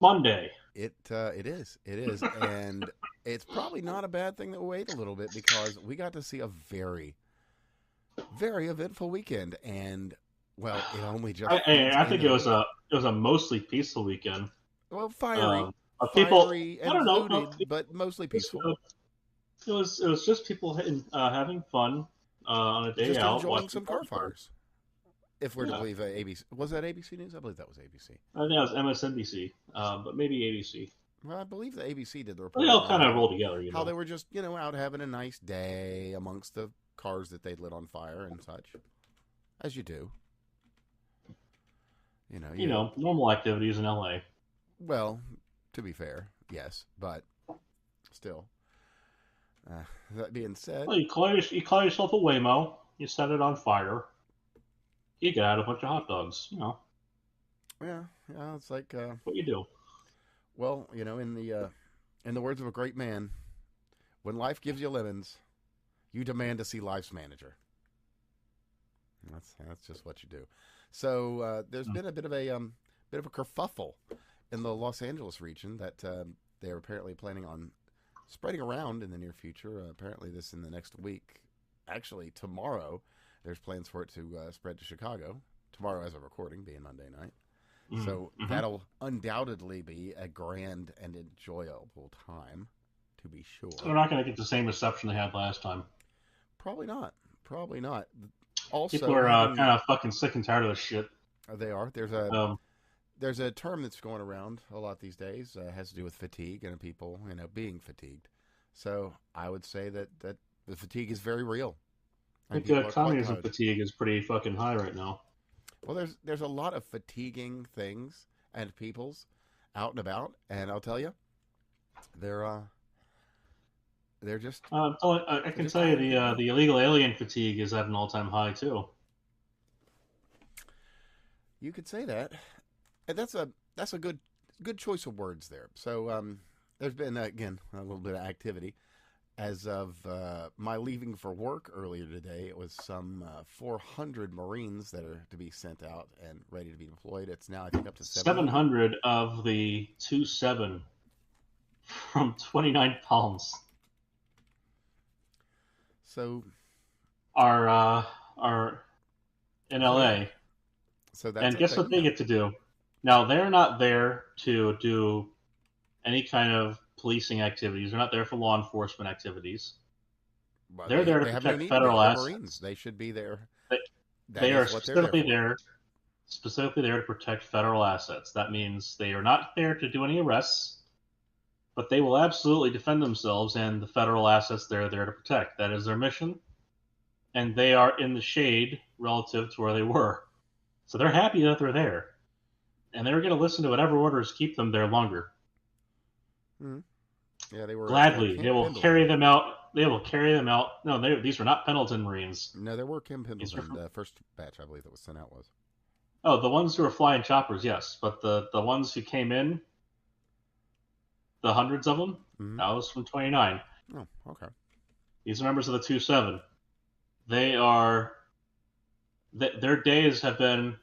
Monday. It is, and it's probably not a bad thing that we wait a little bit because we got to see a very, very eventful weekend, and well, it only just feeds I think into the week. it was a mostly peaceful weekend. Well, Um, People, fiery I and don't know, no, looted, but mostly peaceful. it was just people having fun on a day Just out enjoying watching some car car cars. fires. If we're to Yeah, believe ABC, was that ABC News? I believe that was ABC. I think that was MSNBC, but maybe ABC. Well, I believe the ABC did the They reporting all on kind of roll together, how they were just out having a nice day amongst the cars that they'd lit on fire and such, as you do. You Normal activities in LA. well, to be fair, yes, but still. Uh, that being said, Well, you call yourself a Waymo, you set it on fire, you get out a bunch of hot dogs. yeah, it's like, What you do. well, in the words of a great man, when life gives you lemons, you demand to see life's manager. That's just what you do. So there's been a bit of a kerfuffle in the Los Angeles region that they're apparently planning on spreading around in the near future. Apparently, this in the next week. Actually, tomorrow, there's plans for it to spread to Chicago. Tomorrow, as a recording, being Monday night. So Mm-hmm. that'll undoubtedly be a grand and enjoyable time, to be They're sure. not going to get the same reception they had last time. Probably not. Probably not. People Also, are having kind of fucking sick and tired of this shit. they are Um, there's a term that's going around a lot these days. Has to do with fatigue and people being fatigued. So I would say that the fatigue is very real, I and think people are quite communism tired. fatigue is pretty fucking high right now. Well, there's a lot of fatiguing things and peoples out and about, and I'll tell you, they're uh they're just I they're can just tell you tired of getting out. the illegal alien fatigue is at an all time high too. You could say that, and that's a good choice of words there. So there's been again a little bit of activity. As of my leaving for work earlier today, it was some 400 Marines that are to be sent out and ready to be deployed. It's now, I think, up to 700. 700 of the 27 from 29 palms So, are are in so yeah, LA, so that's and a guess thing what they now. get to do? Now they're not there to do any kind of policing activities. They're not there for law enforcement activities. But They're there to they have no protect need to be. federal They're Marines. assets. They should be there. They, That they are is what they're there for. specifically there to protect federal assets. That means they are not there to do any arrests, but they will absolutely defend themselves and the federal assets they're there to protect. That is their mission, and they are in the shade relative to where they were. So they're happy that they're there, and they're going to listen to whatever orders keep them there longer. Hmm. Yeah, they were at Gladly, they Camp will carry Pendleton. them out. They will carry them out. No, these were not Pendleton Marines. No, there were Camp These are Pendleton. from The first batch, I believe, that was sent out was. the ones who were flying choppers, yes, but the ones who came in, the hundreds of them, Mm-hmm. that was from 29. Oh, okay. These are members of the 2-7. They are their days have been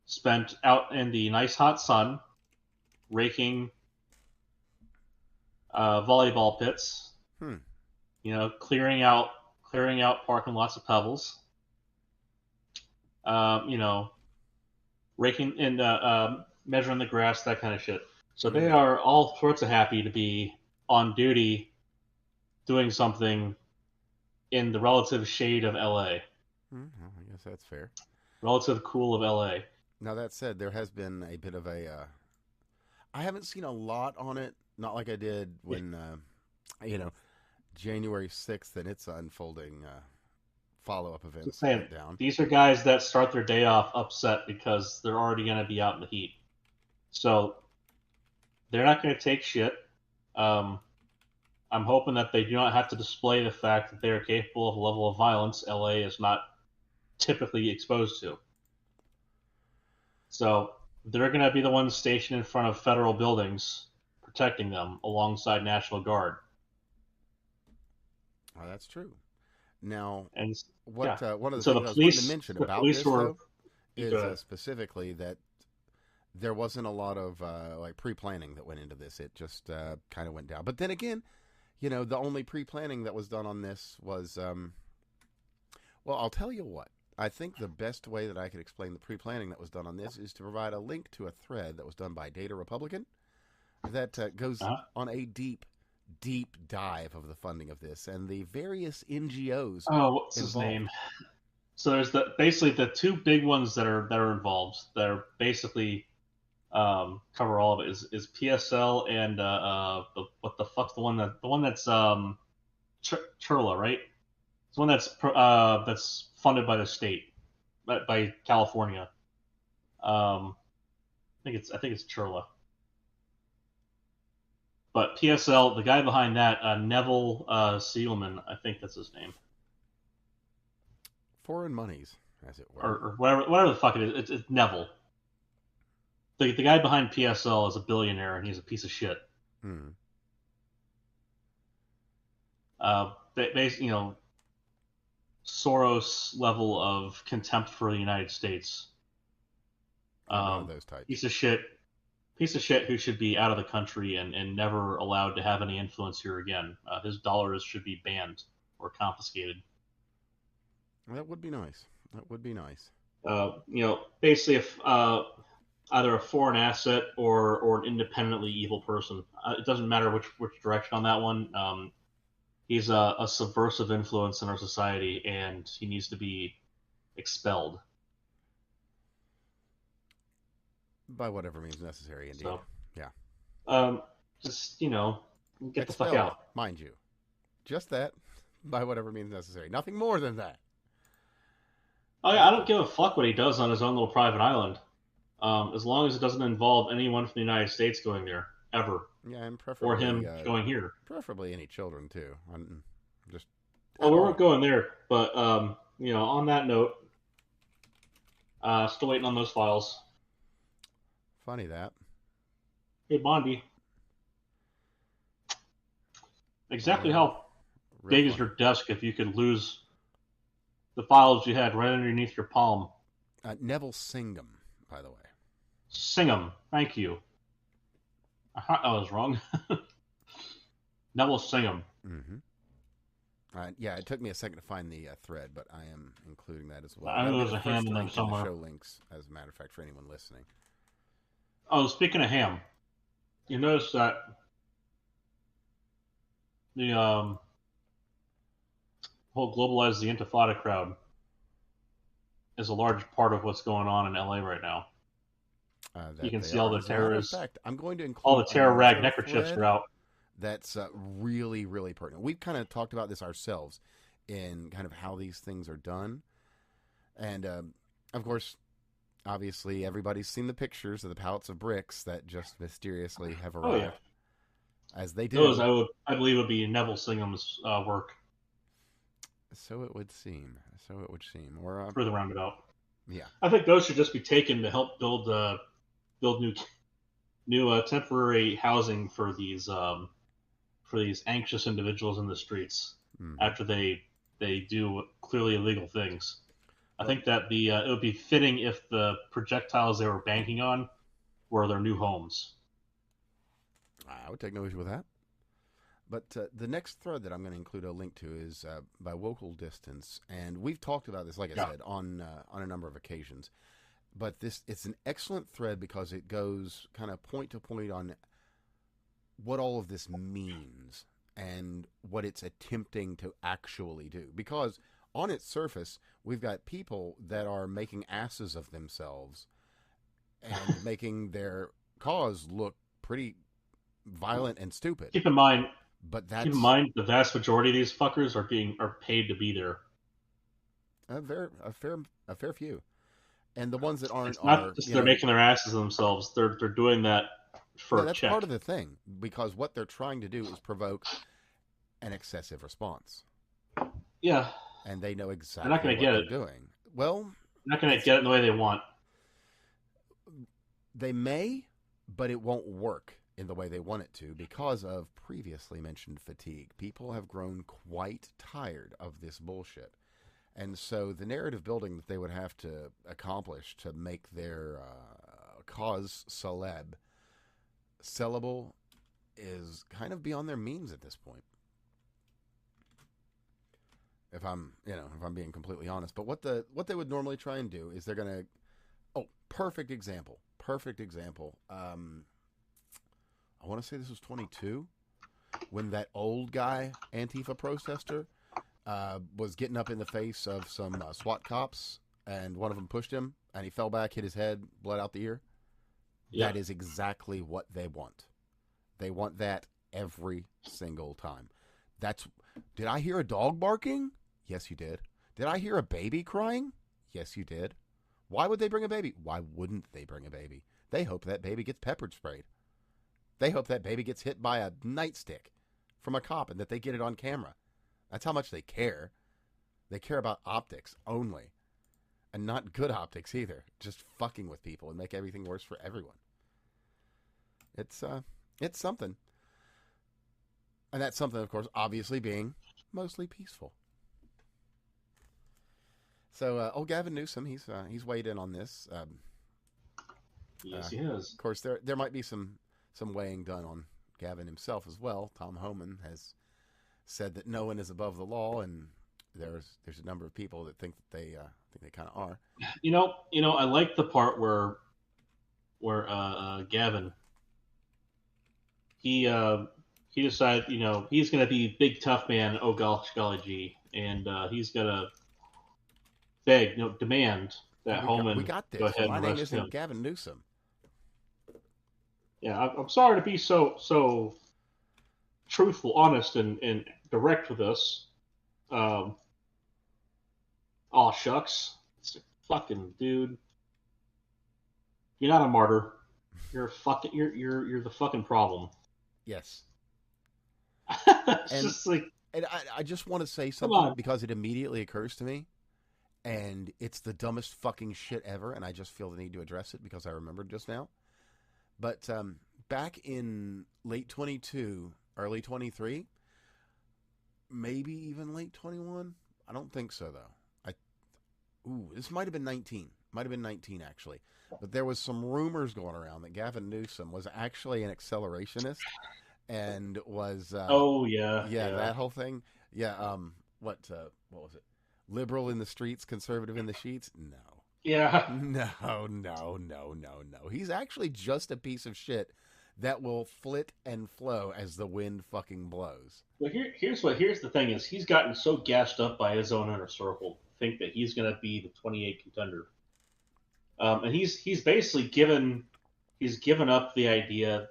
spent out in the nice hot sun, raking volleyball pits. Hmm. Clearing out parking lots of pebbles. You know, raking and measuring the grass, that kind of shit. So they Mm-hmm. are all sorts of happy to be on duty doing something in the relative shade of LA, Mm-hmm. I guess that's fair. relative cool of LA. Now that said, there has been a bit of a. I haven't seen a lot on it. Not like I did when you know January 6th and its unfolding follow-up Just events saying, went down. these are guys that start their day off upset because they're already going to be out in the heat. So they're not going to take shit. Um, I'm hoping that they do not have to display the fact that they are capable of a level of violence LA is not typically exposed to. So they're going to be the ones stationed in front of federal buildings protecting them alongside National Guard. That's true. Now, And what yeah, one of and the so things I was wanting to mention the about police this were though is good. specifically that there wasn't a lot of like pre-planning that went into this. It just kind of went down. But then again, the only pre-planning that was done on this was, well, I'll tell you what. I think the best way that I could explain the pre-planning that was done on this is to provide a link to a thread that was done by Data Republican that goes Uh-huh. on a deep, deep dive of the funding of this and the various NGOs Oh, what's his involved. name? So there's basically the two big ones that are involved. That are basically cover all of it is PSL and what the fuck's the one that's Churla, right? It's the one that's funded by the state, by California. I think it's Churla. But PSL, the guy behind that, Neville Sealman, I think that's his name, Foreign monies, as it were. or whatever the fuck it is. It's Neville. The guy behind PSL is a billionaire and he's a piece of shit. Hmm. Basically, Soros level of contempt for the United States. One of those types. Piece of shit who should be out of the country and never allowed to have any influence here again. His dollars should be banned or confiscated. That would be nice. That would be nice. Basically, if either a foreign asset or an independently evil person, it doesn't matter which direction on that one. He's a subversive influence in our society, and he needs to be expelled. By whatever means necessary, indeed. So, Yeah. just get the fuck Expelled, out. mind you. Just that, by whatever means necessary. Nothing more than that. I don't give a fuck what he does on his own little private island, as long as it doesn't involve anyone from the United States going there ever, Yeah, and or him going here. preferably any children too. Just Well, at we all. weren't going there, but on that note, still waiting on those files. Funny that. Hey, Bondi, exactly Yeah, how real big is funny. your desk if you could lose the files you had right underneath your palm? Neville Singham, by the way. Sing 'em. Thank you. I was wrong. Neville sing 'em. Mm-hmm. Yeah, it took me a second to find the thread, but I am including that as well. I knew That'll there be was the a ham first in there link in the somewhere. show links, as a matter of fact, for anyone listening. Oh, speaking of ham, you notice that the whole globalize the Intifada crowd is a large part of what's going on in LA right now. You That can they see all are. the As a matter of terrorists, fact, I'm going to all the include terror rag another neckerchiefs are thread out. that's really, really pertinent. We've kind of talked about this ourselves in kind of how these things are done. And, of course, obviously, everybody's seen the pictures of the pallets of bricks that just mysteriously have Oh yeah, arrived, as they those do. I believe would be Neville Singham's work So it would seem. So it would seem. Or, for the roundabout. yeah. I think those should just be taken to help build new temporary housing for these anxious individuals in the streets Hmm. after they do clearly illegal things. I Well, think that it would be fitting if the projectiles they were banking on were their new homes. I would take no issue with that. But the next thread that I'm going to include a link to is by Local Distance, and we've talked about this, like I Yeah. said, on a number of occasions. But it's an excellent thread because it goes kind of point to point on what all of this means and what it's attempting to actually do. Because on its surface, we've got people that are making asses of themselves and making their cause look pretty violent and stupid. Keep in mind, But keep in that's mind, the vast majority of these fuckers are paid to be there. a fair few. And the ones that aren't It's are, not just they're making their asses of themselves. They're doing that no, for a that's check. part of the thing because what they're trying to do is provoke an excessive response. Yeah, And they know they're exactly not going what to get they're it. doing. Well, They're not going to it's get it in the way they want. they may, but it won't work in the way they want it to because of previously mentioned fatigue. People have grown quite tired of this bullshit. And so the narrative building that they would have to accomplish to make their cause sellable is kind of beyond their means at this point. If I'm being completely honest. But what they would normally try and do is they're gonna. Oh, perfect example. I want to say this was 22 when that old guy Antifa protester was getting up in the face of some SWAT cops, and one of them pushed him, and he fell back, hit his head, blood out the ear. Yeah. That is exactly what they want. They want that every single time. Did I hear a dog barking? Yes, you did. Did I hear a baby crying? Yes, you did. Why would they bring a baby? Why wouldn't they bring a baby? They hope that baby gets pepper sprayed. They hope that baby gets hit by a nightstick from a cop and that they get it on camera. That's how much they care. They care about optics only. And not good optics either. Just fucking with people and make everything worse for everyone. It's something. And that something, of course, obviously being mostly peaceful. So, old Gavin Newsom, he's weighed in on this. Yes, he has. Of course, there might be some weighing done on Gavin himself as well. Tom Homan has said that no one is above the law, and there's a number of people that think that they kind of are. I like the part where Gavin he decided he's gonna be big tough man. Oh gosh, golly gee, and he's gonna beg, demand that Homan we got this. go ahead My and name arrest isn't him. Gavin Newsom. Yeah, I'm sorry to be so truthful, honest, and direct with this. Aw, shucks. Fucking dude. You're not a martyr. You're the fucking problem. Yes. It's just like, and I just want to say something because it immediately occurs to me, and it's the dumbest fucking shit ever, and I just feel the need to address it because I remembered just now. But back in late 22, early 23, maybe even late 21. I don't think so though. This might have been 19. Might have been 19 actually. But there was some rumors going around that Gavin Newsom was actually an accelerationist and was that whole thing. Yeah, what was it? Liberal in the streets, conservative in the sheets? No. Yeah. No. He's actually just a piece of shit that will flit and flow as the wind fucking blows. Well, here's the thing is he's gotten so gassed up by his own inner circle to think that he's going to be the 28 contender, and he's basically given up the idea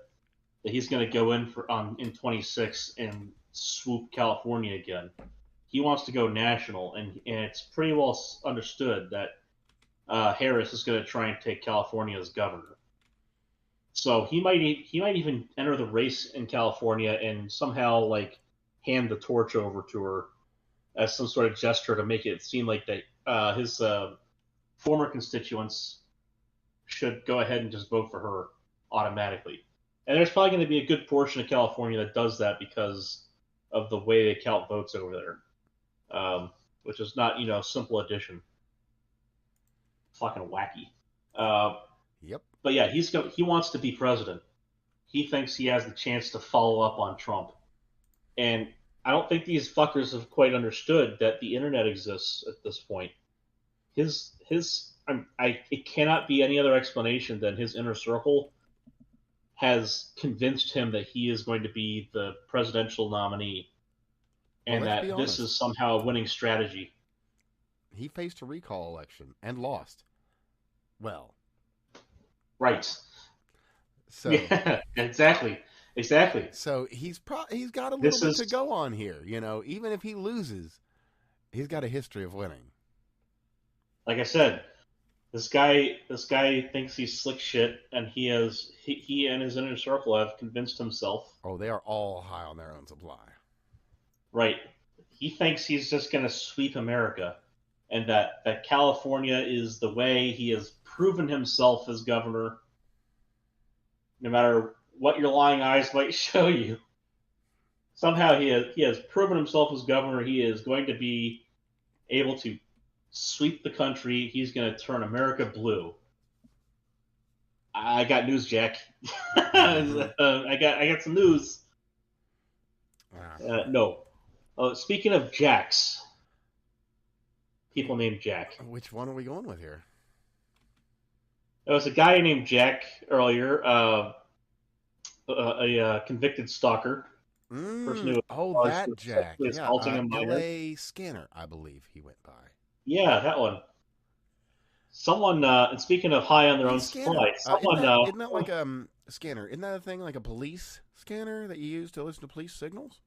that he's going to go in in 26 and swoop California again. He wants to go national, and it's pretty well understood that Harris is going to try and take California as governor. So he might even enter the race in California and somehow hand the torch over to her as some sort of gesture to make it seem like that his former constituents should go ahead and just vote for her automatically. And there's probably going to be a good portion of California that does that because of the way they count votes over there, which is not simple addition. Fucking wacky. Yep. But yeah, he wants to be president. He thinks he has the chance to follow up on Trump. And I don't think these fuckers have quite understood that the internet exists at this point. It cannot be any other explanation than his inner circle has convinced him that he is going to be the presidential nominee, and that this is somehow a winning strategy. He faced a recall election and lost. Well, right. So yeah, exactly. So he's got a little bit to go on here. Even if he loses, he's got a history of winning. Like I said, this guy thinks he's slick shit, and he and his inner circle have convinced himself. Oh, they are all high on their own supply. Right. He thinks he's just going to sweep America, and that California is the way. He has proven himself as governor, no matter what your lying eyes might show you. Somehow he has proven himself as governor. He is going to be able to sweep the country. He's going to turn America blue. I got news, Jack. Mm-hmm. I got some news. Ah. No. Speaking of Jacks, people named Jack. Which one are we going with here? There was a guy named Jack earlier, a convicted stalker, person who Oh, was charged that with Jack. sexually Yeah, assaulting a minor. L.A. Scanner, I believe he went by. Yeah, that one. Someone, and speaking of high on their Hey, own Scanner. supply, someone, Isn't that like a scanner? Isn't that a thing like a police scanner that you use to listen to police signals?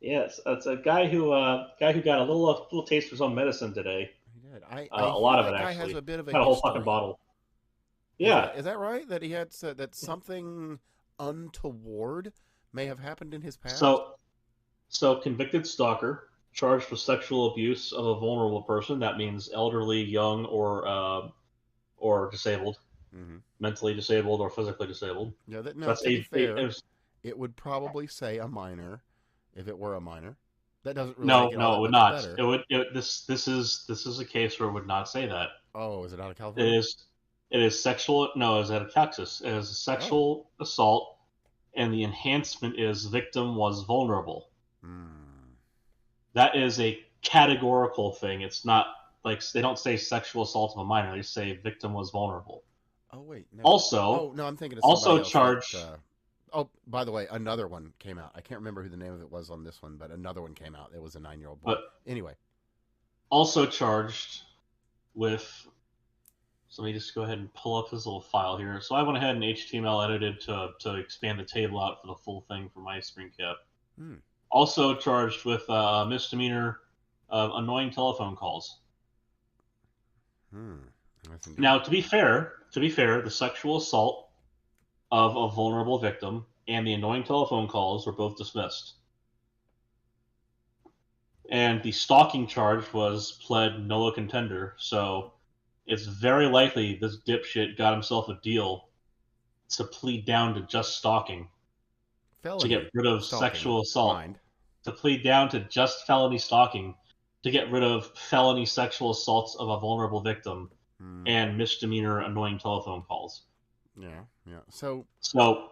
yes, it's a guy who got a little taste for some medicine today. He did. I A hear lot of it that guy has actually. a bit of a Got a whole fucking history. bottle. Yeah. Is that right? That he had that something untoward may have happened in his past? So convicted stalker charged with sexual abuse of a vulnerable person. That means elderly, young, or disabled, Mm-hmm. mentally disabled or physically disabled. Yeah. That no. That's To be fair, a it would probably say a minor if it were a minor. That doesn't really make no, it all no, it that would much not. better. It would. This is a case where it would not say that. Oh, is it out of It California? is it is sexual. No, it's out of Texas. It is a Oh. sexual assault, and the enhancement is victim was vulnerable. Hmm. That is a categorical thing. It's not like they don't say sexual assault of a minor. They say victim was vulnerable. Oh wait, no. Oh Also, no, I'm thinking of somebody also else that. charged. Oh, by the way, another one came out. I can't remember who the name of it was on this one, but another one came out. It was a 9-year-old boy. But Anyway. also charged with. So let me just go ahead and pull up his little file here. So I went ahead and HTML edited to expand the table out for the full thing for my screen cap. Hmm. Also charged with misdemeanor of annoying telephone calls. Hmm. Yes, indeed. Now, to be fair, the sexual assault of a vulnerable victim and the annoying telephone calls were both dismissed. And the stalking charge was pled nolo contender, so it's very likely this dipshit got himself a deal to plead down to just stalking, to get Felony rid of stalking. sexual assault, Mind. to plead down to just felony stalking, to get rid of felony sexual assaults of a vulnerable victim Hmm. and misdemeanor annoying telephone calls. Yeah. Yeah. So, So,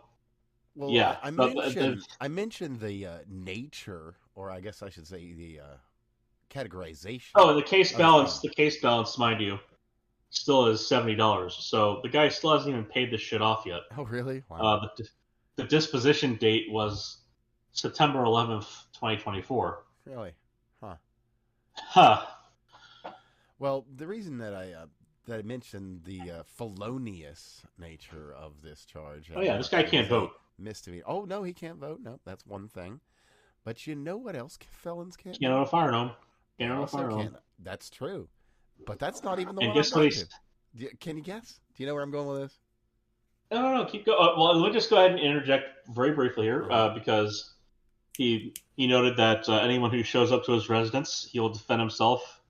well, yeah. I mentioned the nature, or I guess I should say the categorization Oh, the case of the balance, crime. the case balance, mind you, still is $70. So the guy still hasn't even paid this shit off yet. Oh, really? Wow. The disposition date was September 11th, 2024. Really? Huh. Huh. Well, the reason that I mentioned the felonious nature of this charge Oh and yeah, this that guy it can't is a vote. misdemeanor. Oh no, he can't vote. No, that's one thing. But you know what else felons can't Can't do? own a firearm. They Can't own a also firearm. can't. That's true. But that's not even the And one I've guess what got he's? to. Can you guess? Do you know where I'm going with this? No. Keep going. Well, let me just go ahead and interject very briefly here, Uh huh. because he noted that anyone who shows up to his residence, he will defend himself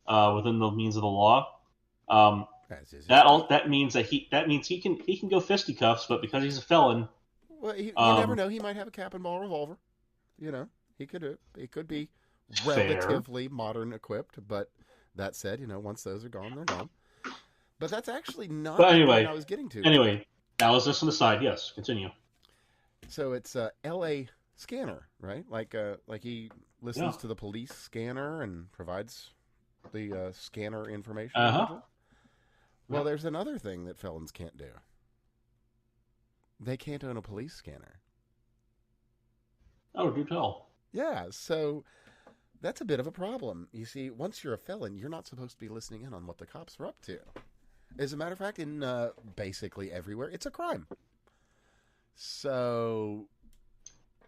within the means of the law. Um, That's his that right. all that means he can go fisticuffs, but because he's a felon, Well, you never um, know. He might have a cap and ball revolver. You know, he could. He could be fair. relatively modern equipped. But that said, once those are gone, they're gone. But that's actually not But the point I anyway, was getting to. anyway, that was just on the side. Yes, continue. So it's L.A. scanner, right? Like he Yeah. listens to the police scanner and provides the scanner information Uh to huh. judges. Well, Yep. there's another thing that felons can't do. They can't own a police scanner. Oh, do tell. Yeah, so that's a bit of a problem. You see, once you're a felon, you're not supposed to be listening in on what the cops are up to. As a matter of fact, in basically everywhere, it's a crime. So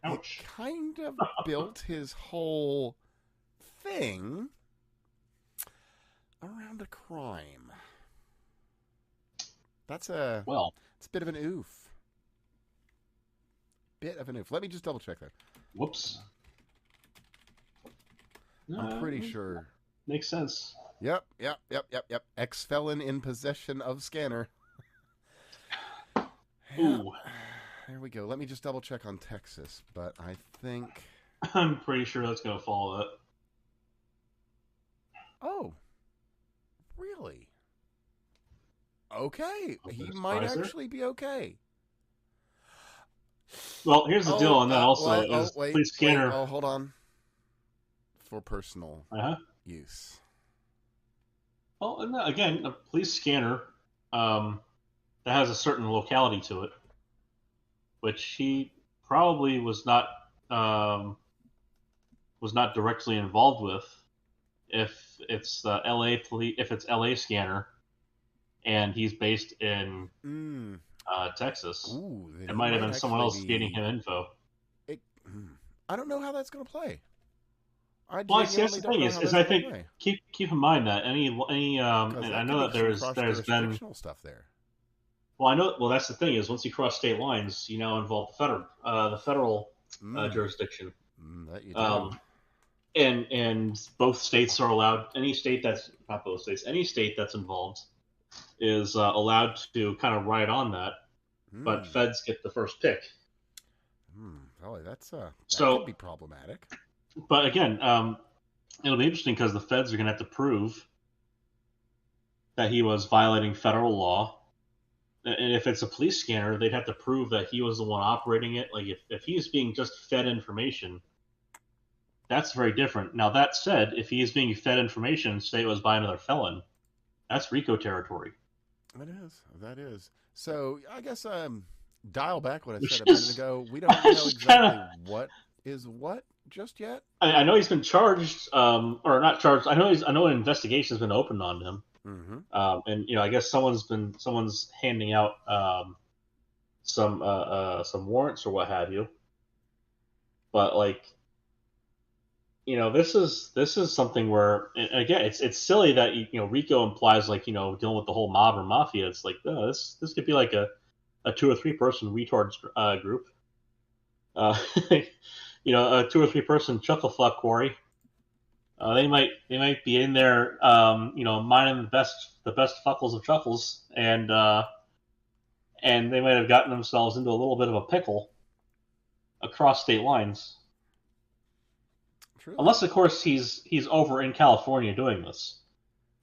it Ouch. kind of built his whole thing around a crime. That's Well, it's a bit of an oof. Bit of an oof. Let me just double check that. whoops. I'm Uh, pretty sure. makes sense. Yep. Ex felon in possession of scanner. Yeah. Ooh, There we go. Let me just double check on Texas, but I think. I'm pretty sure that's gonna follow that. Oh, really? Okay, A he bit of might surprise there. actually be okay. Well, here's the deal, and then also Oh, is wait, police wait. scanner. Oh, hold on. For personal Uh-huh. use. Well, and again, a police scanner um, that has a certain locality to it, which he probably um, was not directly involved with. If it's if it's LA scanner, and he's based in Mm. Texas, Ooh, then it he might have might been someone actually else feeding be. him info. I don't know how that's going to play. I Well, I see. That's genuinely the don't thing know how is that's I going to think play. keep in mind that Because and I that could know be that some there's been cross-jurisdictional stuff there. well I know well that's the thing is once you cross state lines you now involve the federal Mm. jurisdiction. That you do. Um, and both states are allowed. Any state that's not both states, any state that's involved is allowed to kind of ride on that, but Mm. feds get the first pick. Oh, that could So, be problematic. but again, it'll be interesting because the feds are going to have to prove that he was violating federal law. And if it's a police scanner, they'd have to prove that he was the one operating it. Like if he's being just fed information, that's very different. Now that said, if he is being fed information, say it was by another felon, that's RICO territory. That is. That is. So I guess dial back what I said Which a minute is, ago. We I don't was know just kind exactly of, what is what just yet. I know he's been charged, or not charged. I know an investigation has been opened on him, Mm-hmm. and I guess someone's handing out some warrants or what have you. But like, this is something where, and again, it's silly that RICO implies like dealing with the whole mob or mafia. It's like this could be like a 2 or 3 person retard group, uh, a 2 or 3 person chuckle fuck quarry. They might be in there, mining the best fuckles of chuckles, and they might have gotten themselves into a little bit of a pickle across state lines. Truly. Unless, of course, he's over in California doing this.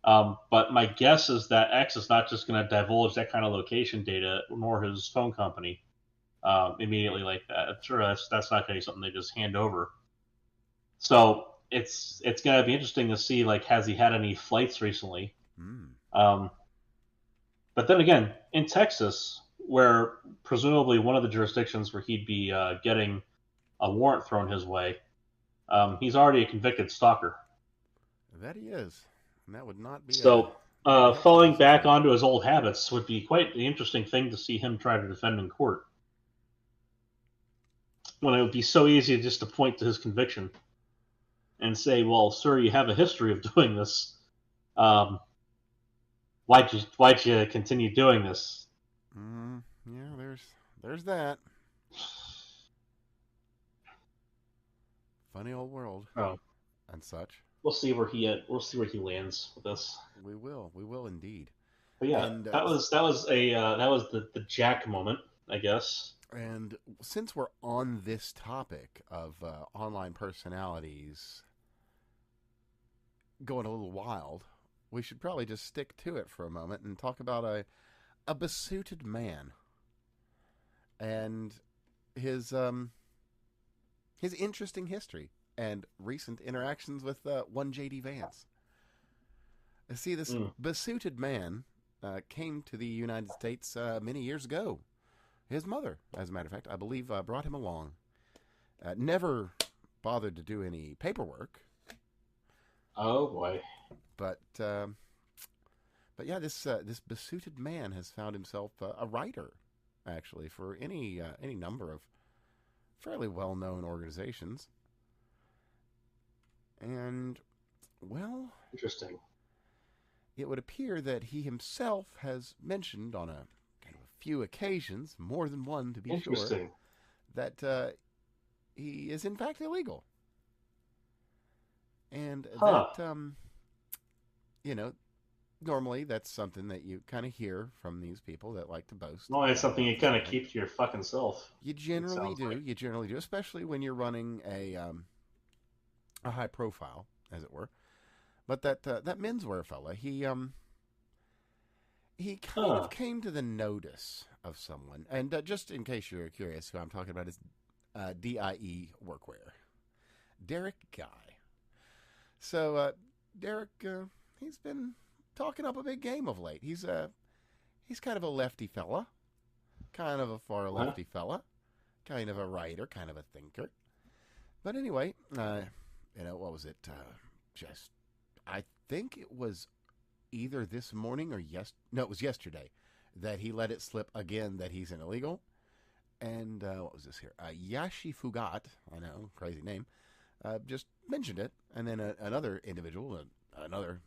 But my guess is that X is not just going to divulge that kind of location data, nor his phone company, immediately like that. I'm sure that's not going to be something they just hand over. So it's going to be interesting to see, like, has he had any flights recently? Mm. Um, but then again, in Texas, where presumably one of the jurisdictions where he'd be getting a warrant thrown his way, he's already a convicted stalker. That he is, and that would not be a So very helpful falling back position. onto his old habits would be quite the interesting thing to see him try to defend in court. When it would be so easy just to point to his conviction and say, "Well, sir, you have a history of doing this. Um, why'd you continue doing this?" Yeah, there's that funny old world Oh, and such. we'll see where he lands with this. We will indeed. But yeah, And that was the Jack moment, I guess. and since we're on this topic of online personalities going a little wild, we should probably just stick to it for a moment and talk about a besuited man and his interesting history and recent interactions with one J.D. Vance. See, this Mm. besuited man came to the United States many years ago. His mother, as a matter of fact, I believe, brought him along. Never bothered to do any paperwork, Oh boy. but yeah, this besuited man has found himself a writer, actually, for any number of fairly well-known organizations. And, well, Interesting. it would appear that he himself has mentioned on a kind of a few occasions, more than one to be sure, Interesting. that he is in fact illegal. And Huh. that, normally that's something that you kind of hear from these people that like to boast. Well, it's something you this kind of way. keep to your fucking self. You It generally sounds do. like. You generally do, especially when you're running a high profile, as it were. But that menswear fella, he kind Huh. of came to the notice of someone, and just in case you're curious, who I'm talking about is DIE Workwear, Derek Guy. So Derek, he's been talking up a big game of late. He's kind of a lefty fella, kind of a far Huh? lefty fella, kind of a writer, kind of a thinker. But anyway, what was it? Just I think it was either this morning or no, it was yesterday that he let it slip again that he's an illegal. And what was this here? Yashi Fugat, I know, crazy name, just mentioned it. And then another individual, another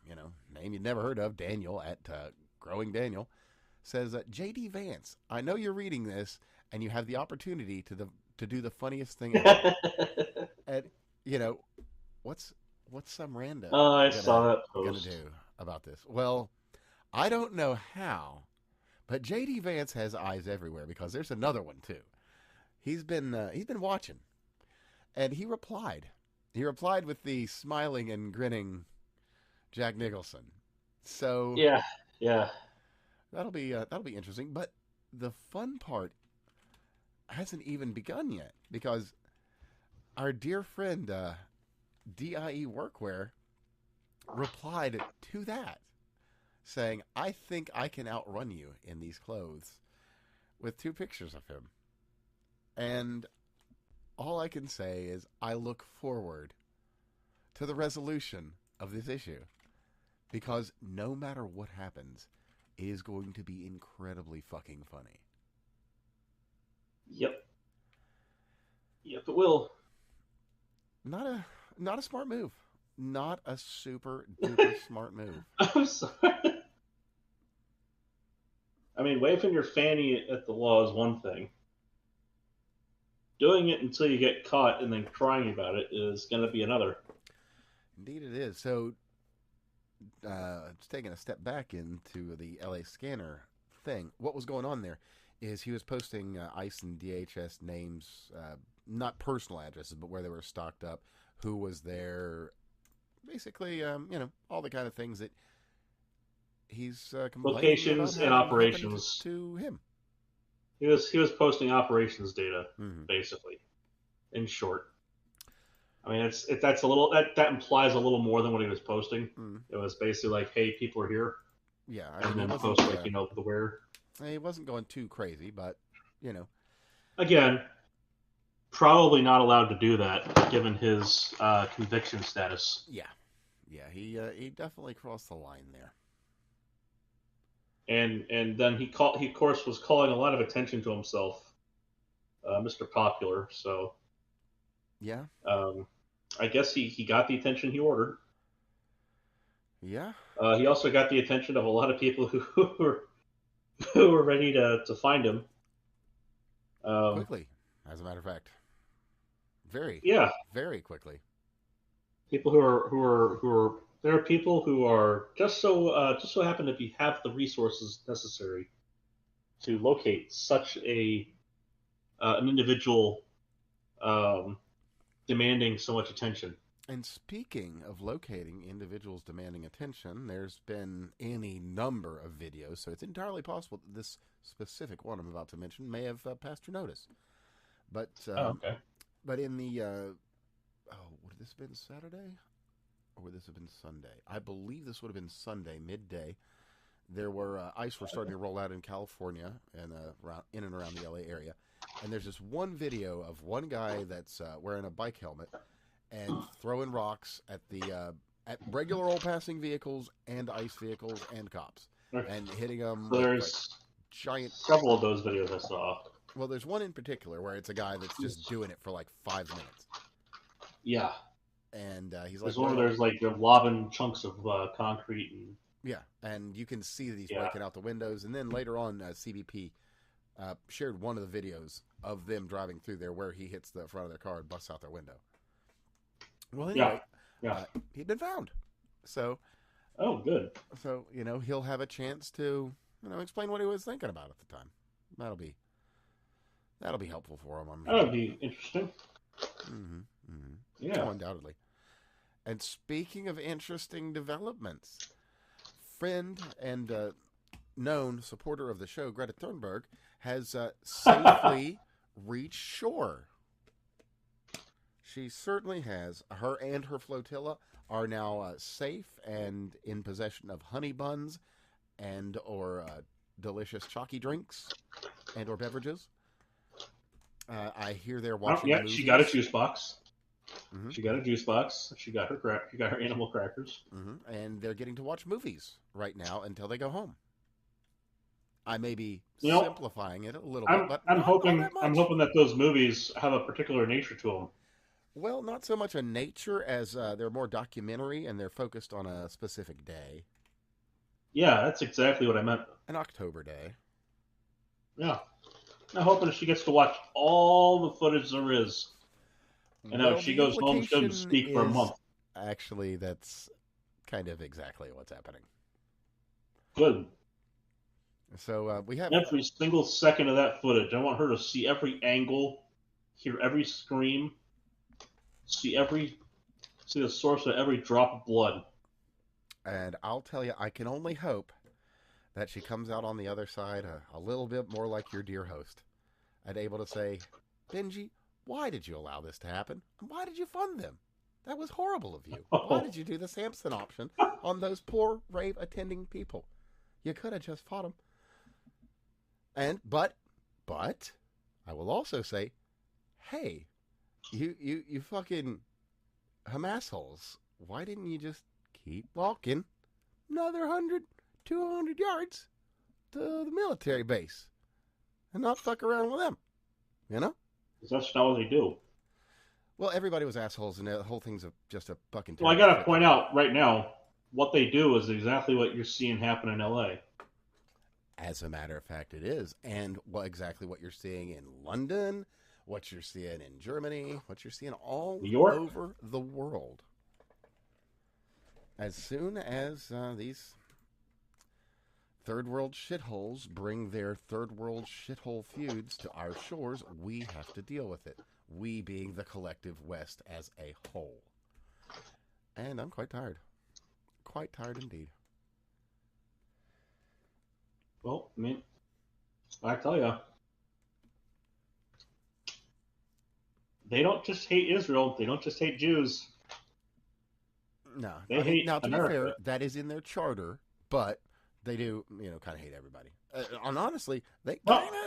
name you'd never heard of, Daniel at Growing Daniel, says, JD Vance, I know you're reading this and you have the opportunity to do the funniest thing ever. And what's some rando Oh, I gonna saw that gonna post. do about this? Well, I don't know how, but JD Vance has eyes everywhere because there's another one too. He's been watching, and he replied. He replied with the smiling and grinning Jack Nicholson. So Yeah, yeah. that'll be interesting. But the fun part hasn't even begun yet because our dear friend DIE Workwear replied to that, saying, I think I can outrun you in these clothes, with 2 pictures of him. And all I can say is I look forward to the resolution of this issue, because no matter what happens, it is going to be incredibly fucking funny. Yep. Yep, it will. Not a smart move. Not a super duper smart move. I'm sorry. I mean, waving your fanny at the law is one thing. Doing it until you get caught and then crying about it is going to be another. Indeed it is. So, just taking a step back into the LA scanner thing, what was going on there is he was posting ICE and DHS names, not personal addresses, but where they were stocked up, who was there, basically, all the kind of things that he's complaining about Locations and having happened operations. to him. He was posting operations data, Mm-hmm. basically. In short, I mean, that's a little that implies a little more than what he was posting. Mm-hmm. It was basically like, "Hey, people are here," Yeah, I and mean, then post like the where. he wasn't going too crazy, but Again, probably not allowed to do that given his conviction status. yeah, he definitely crossed the line there. And then he of course was calling a lot of attention to himself, Mr. Popular. So Yeah, I guess he got the attention he ordered. yeah. He also got the attention of a lot of people who were ready to find him. Quickly, as a matter of fact, very, Yeah, very quickly. people who are there are people who are just so happen to have the resources necessary to locate such an individual demanding so much attention. And speaking of locating individuals demanding attention, there's been any number of videos, so it's entirely possible that this specific one I'm about to mention may have passed your notice. But Okay. but in the would this have been Saturday or would this have been Sunday? I believe this would have been Sunday midday. There were ICE were starting to roll out in California and in and around the LA area, and there's this one video of one guy that's wearing a bike helmet and throwing rocks at at regular old passing vehicles and ICE vehicles and cops, and hitting them with like giant. Several of those videos I saw. Well, there's one in particular where it's a guy that's just doing it for like 5 minutes. Yeah. And he's There's like, one where there's like they're lobbing chunks of concrete and yeah, and you can see that he's breaking out the windows. And then later on, CBP shared one of the videos of them driving through there where he hits the front of their car and busts out their window. Well, anyway, he'd been found. So, oh, good. So he'll have a chance to explain what he was thinking about at the time. That'll be helpful for him. That'll be interesting. Mm-hmm. Mm-hmm. Yeah, undoubtedly. And speaking of interesting developments, friend and known supporter of the show, Greta Thunberg, has safely reached shore. She certainly has. Her and her flotilla are now safe and in possession of honey buns and or delicious chalky drinks and or beverages. I hear they're watching movies. She got a juice box. Mm-hmm. She got a juice box. She got her animal crackers. Mm-hmm. And they're getting to watch movies right now until they go home. I may be simplifying it a little bit, but I'm hoping that those movies have a particular nature to them. Well, not so much a nature as they're more documentary and they're focused on a specific day. Yeah, that's exactly what I meant. An October day. Yeah. I'm hoping she gets to watch all the footage there is. And now if she goes home, she doesn't speak for a month. Actually, that's kind of exactly what's happening. Good. So we have... Every single second of that footage. I want her to see every angle, hear every scream, see the source of every drop of blood. And I'll tell you, I can only hope that she comes out on the other side a little bit more like your dear host. And able to say, Benji, why did you allow this to happen? And why did you fund them? That was horrible of you. Why did you do the Samson option on those poor rave attending people? You could have just fought them. But I will also say, hey, you fucking Hamas holes. Why didn't you just keep walking another 100, 200 yards to the military base and not fuck around with them? You know? Because that's not what they do. Well, everybody was assholes, and the whole thing's just a fucking... Well, I gotta point out right now, what they do is exactly what you're seeing happen in L.A. As a matter of fact, it is. And exactly what you're seeing in London, what you're seeing in Germany, what you're seeing all over the world. As soon as these third world shitholes bring their third world shithole feuds to our shores, we have to deal with it. We being the collective West as a whole. And I'm quite tired. Quite tired indeed. Well, I mean, I tell you, they don't just hate Israel. They don't just hate Jews. No. They hate now, to America. be fair, that is in their charter, but they do, kind of hate everybody. And honestly, they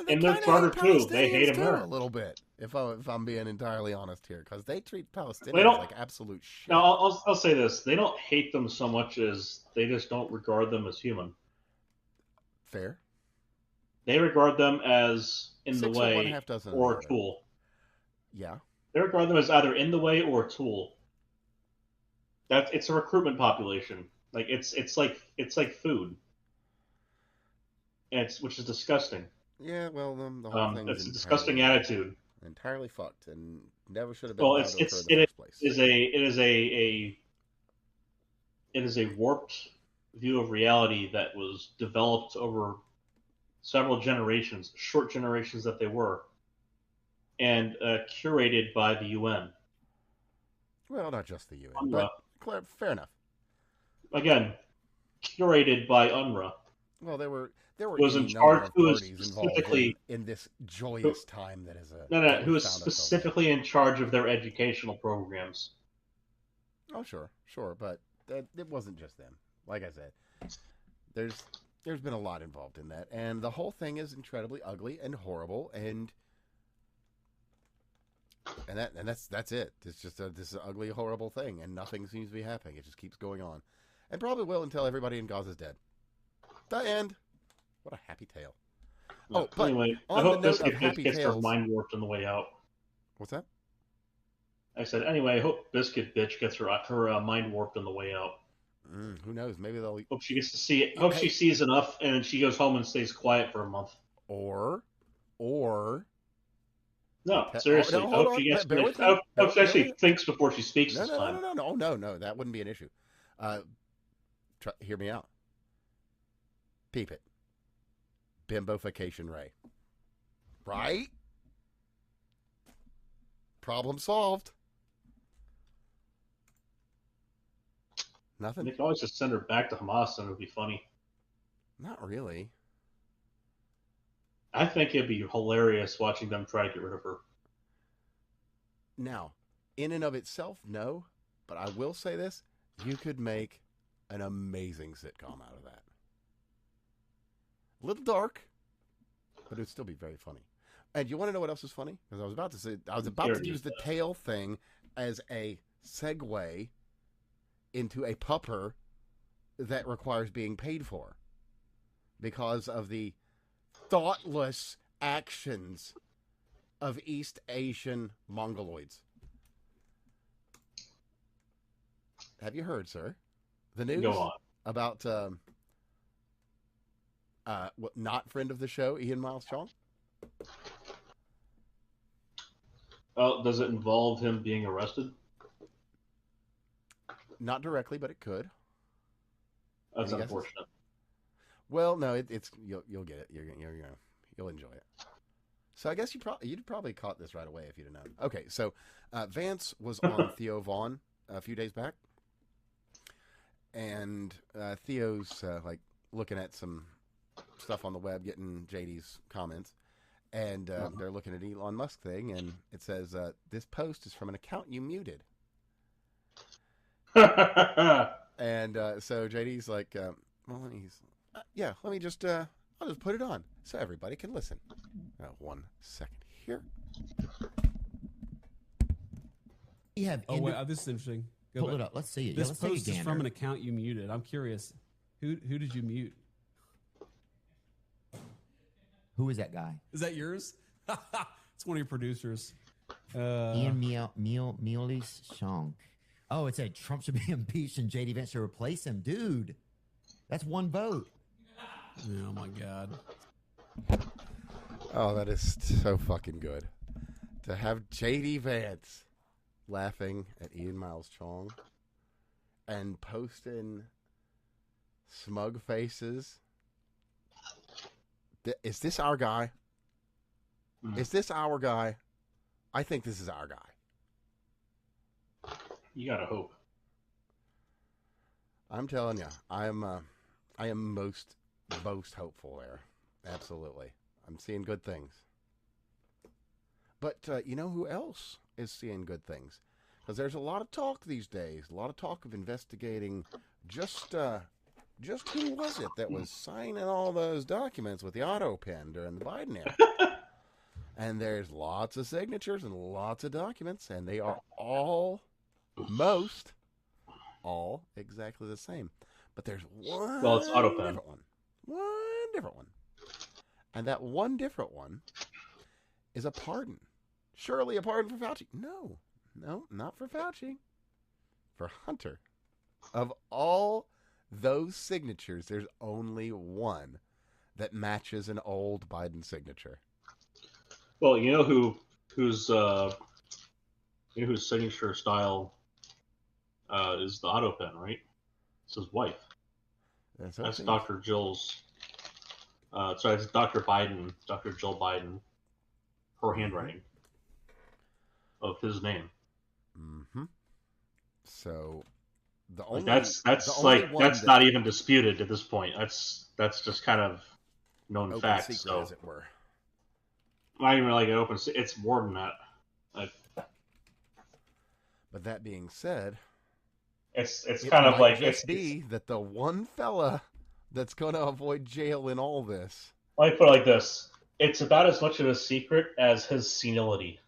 in their charter too. They hate America a little bit. If I'm being entirely honest here, because they treat Palestinians like absolute shit. No, I'll say this: they don't hate them so much as they just don't regard them as human. Fair. They regard them as in the way or a tool. Yeah. They regard them as either in the way or a tool. It's a recruitment population. Like it's like food. Which is disgusting. Yeah, well, the whole thing it's a disgusting attitude. Entirely fucked, and never should have been. Well, it is a warped view of reality that was developed over several generations, short generations that they were, and curated by the UN. Well, not just the UN, but fair enough. Again, curated by UNRWA. Well, there were was in charge. Who was specifically in this joyous time that is a who was specifically in charge of their educational programs. Oh, sure, but it wasn't just them. Like I said, there's been a lot involved in that, and the whole thing is incredibly ugly and horrible, and that's it. It's just this ugly, horrible thing, and nothing seems to be happening. It just keeps going on, and probably will until everybody in Gaza is dead. The end. What a happy tale. Oh, but anyway, I hope Biscuit Bitch gets her mind warped on the way out. What's that? I said, anyway, I hope Biscuit Bitch gets her mind warped on the way out. Who knows? Maybe they'll... Hope she gets to see it. Hope she sees enough, and then she goes home and stays quiet for a month. Or... No, seriously. Hope she actually thinks before she speaks this time. No. That wouldn't be an issue. Hear me out. Peep it. Bimbofication Ray. Right? Problem solved. Nothing? They can always just send her back to Hamas and it would be funny. Not really. I think it'd be hilarious watching them try to get rid of her. Now, in and of itself, no. But I will say this: you could make an amazing sitcom out of that. A little dark, but it'd still be very funny. And you want to know what else is funny? Because I was about to use the tail thing as a segue into a pupper that requires being paid for because of the thoughtless actions of East Asian Mongoloids. Have you heard, sir, the news Go on. about not friend of the show, Ian Miles Chong? Oh, does it involve him being arrested? Not directly, but it could. That's Any guesses? unfortunate. Well, no, it's you'll get it. You'll enjoy it. So I guess you'd probably caught this right away if you'd have known. Okay, so Vance was on Theo Vaughn a few days back, and Theo's like looking at some stuff on the web, getting JD's comments, and they're looking at Elon Musk thing, and it says this post is from an account you muted. And so JD's like, well, let me just, I'll just put it on so everybody can listen. 1 second here. This is interesting. Pull it up. Let's see it. This Let's post take a is gander. from an account you muted. I'm curious. Who did you mute? Who is that guy? Is that yours? It's one of your producers. Ian Miles Chong. Oh, it said Trump should be impeached and JD Vance should replace him. Dude, that's one vote. Oh, my God. Oh, that is so fucking good. To have JD Vance laughing at Ian Miles Chong and posting smug faces. Is this our guy? Is this our guy? I think this is our guy. You gotta hope. I'm telling you, I am most hopeful there. Absolutely. I'm seeing good things. But you know who else is seeing good things? Because there's a lot of talk these days, a lot of talk of investigating just who was it that was signing all those documents with the autopen during the Biden era. And there's lots of signatures and lots of documents, and they are all exactly the same. But there's one Well, it's autopen. different one. One different one. And that one different one is a pardon. Surely a pardon for Fauci. No, not for Fauci. For Hunter. Of all those signatures, there's only one that matches an old Biden signature. Well, you know whose signature style is the autopen, right? It's his wife. That's Dr. Jill's. It's Dr. Biden, Dr. Jill Biden, her handwriting of his name. Mm-hmm. So the only that's not even disputed at this point. That's just kind of known open fact. secret, So as it were. not even like an open. It's more than that. But that being said, It's it kind of might like just be that the one fella that's going to avoid jail in all this. Let me put it like this: it's about as much of a secret as his senility.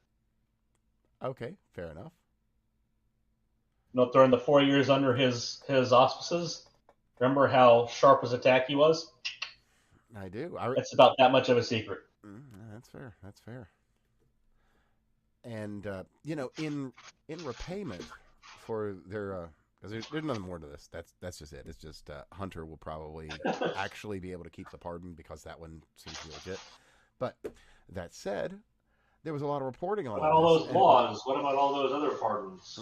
Okay, fair enough. During the 4 years under his auspices, remember how sharp his attack he was? I do. It's about that much of a secret. That's fair. That's fair. And in repayment for their, because there's nothing more to this. That's just it. It's just Hunter will probably actually be able to keep the pardon because that one seems to be legit. But that said, there was a lot of reporting on What about all those laws? What about all those other pardons?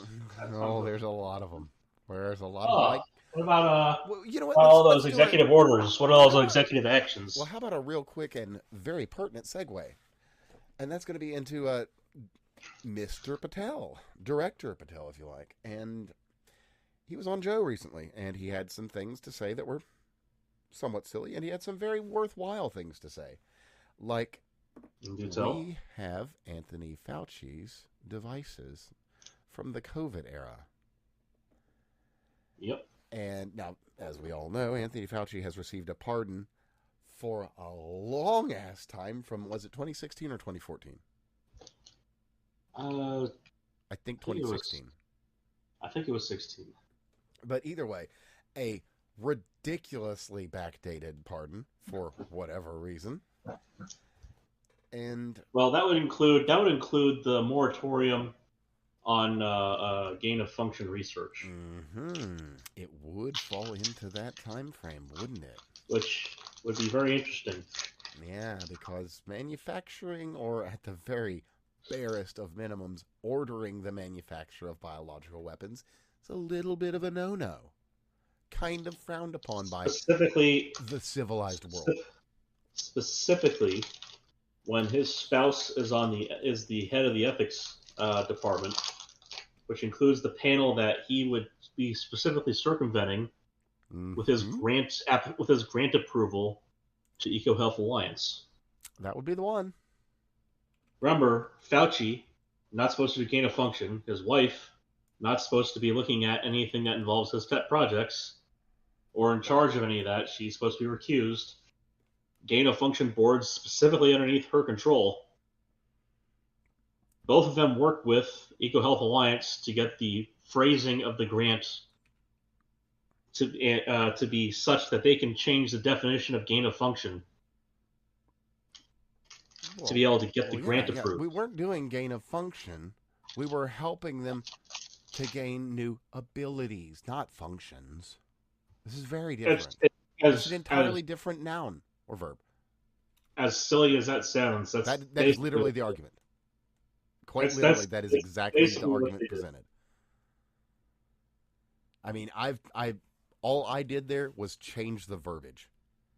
Oh, there's a lot of them. There's a lot of them. What about well, you know what? all those executive orders? What are all those executive actions? Well, how about a real quick and very pertinent segue? And that's going to be into Mr. Patel, Director Patel, if you like. And he was on Joe recently, and he had some things to say that were somewhat silly, and he had some very worthwhile things to say. Like, You tell. we have Anthony Fauci's devices from the COVID era. Yep. And now, as we all know, Anthony Fauci has received a pardon for a long-ass time from, was it 2016 or 2014? I think 2016. I think it was 16. But either way, a ridiculously backdated pardon for whatever reason. And well, that would include the moratorium on gain of function research, it would fall into that time frame, wouldn't it? which would be very interesting. Yeah, because manufacturing, or at the very barest of minimums, ordering the manufacture of biological weapons is a little bit of a no-no. Kind of frowned upon by Specifically, the civilized world. Specifically, when his spouse is the head of the ethics department, which includes the panel that he would be specifically circumventing with his grant approval to EcoHealth Alliance. That would be the one. Remember, Fauci, not supposed to do gain of function. His wife, not supposed to be looking at anything that involves his pet projects or in charge of any of that. She's supposed to be recused. Gain of function boards specifically underneath her control. Both of them work with EcoHealth Alliance to get the phrasing of the grant to be such that they can change the definition of gain of function to be able to get the grant approved. We weren't doing gain of function. We were helping them to gain new abilities, not functions. This is very different. It's an entirely different noun or verb. As silly as that sounds, that is literally the argument. Quite literally, that is exactly the argument presented. I mean, all I did there was change the verbiage.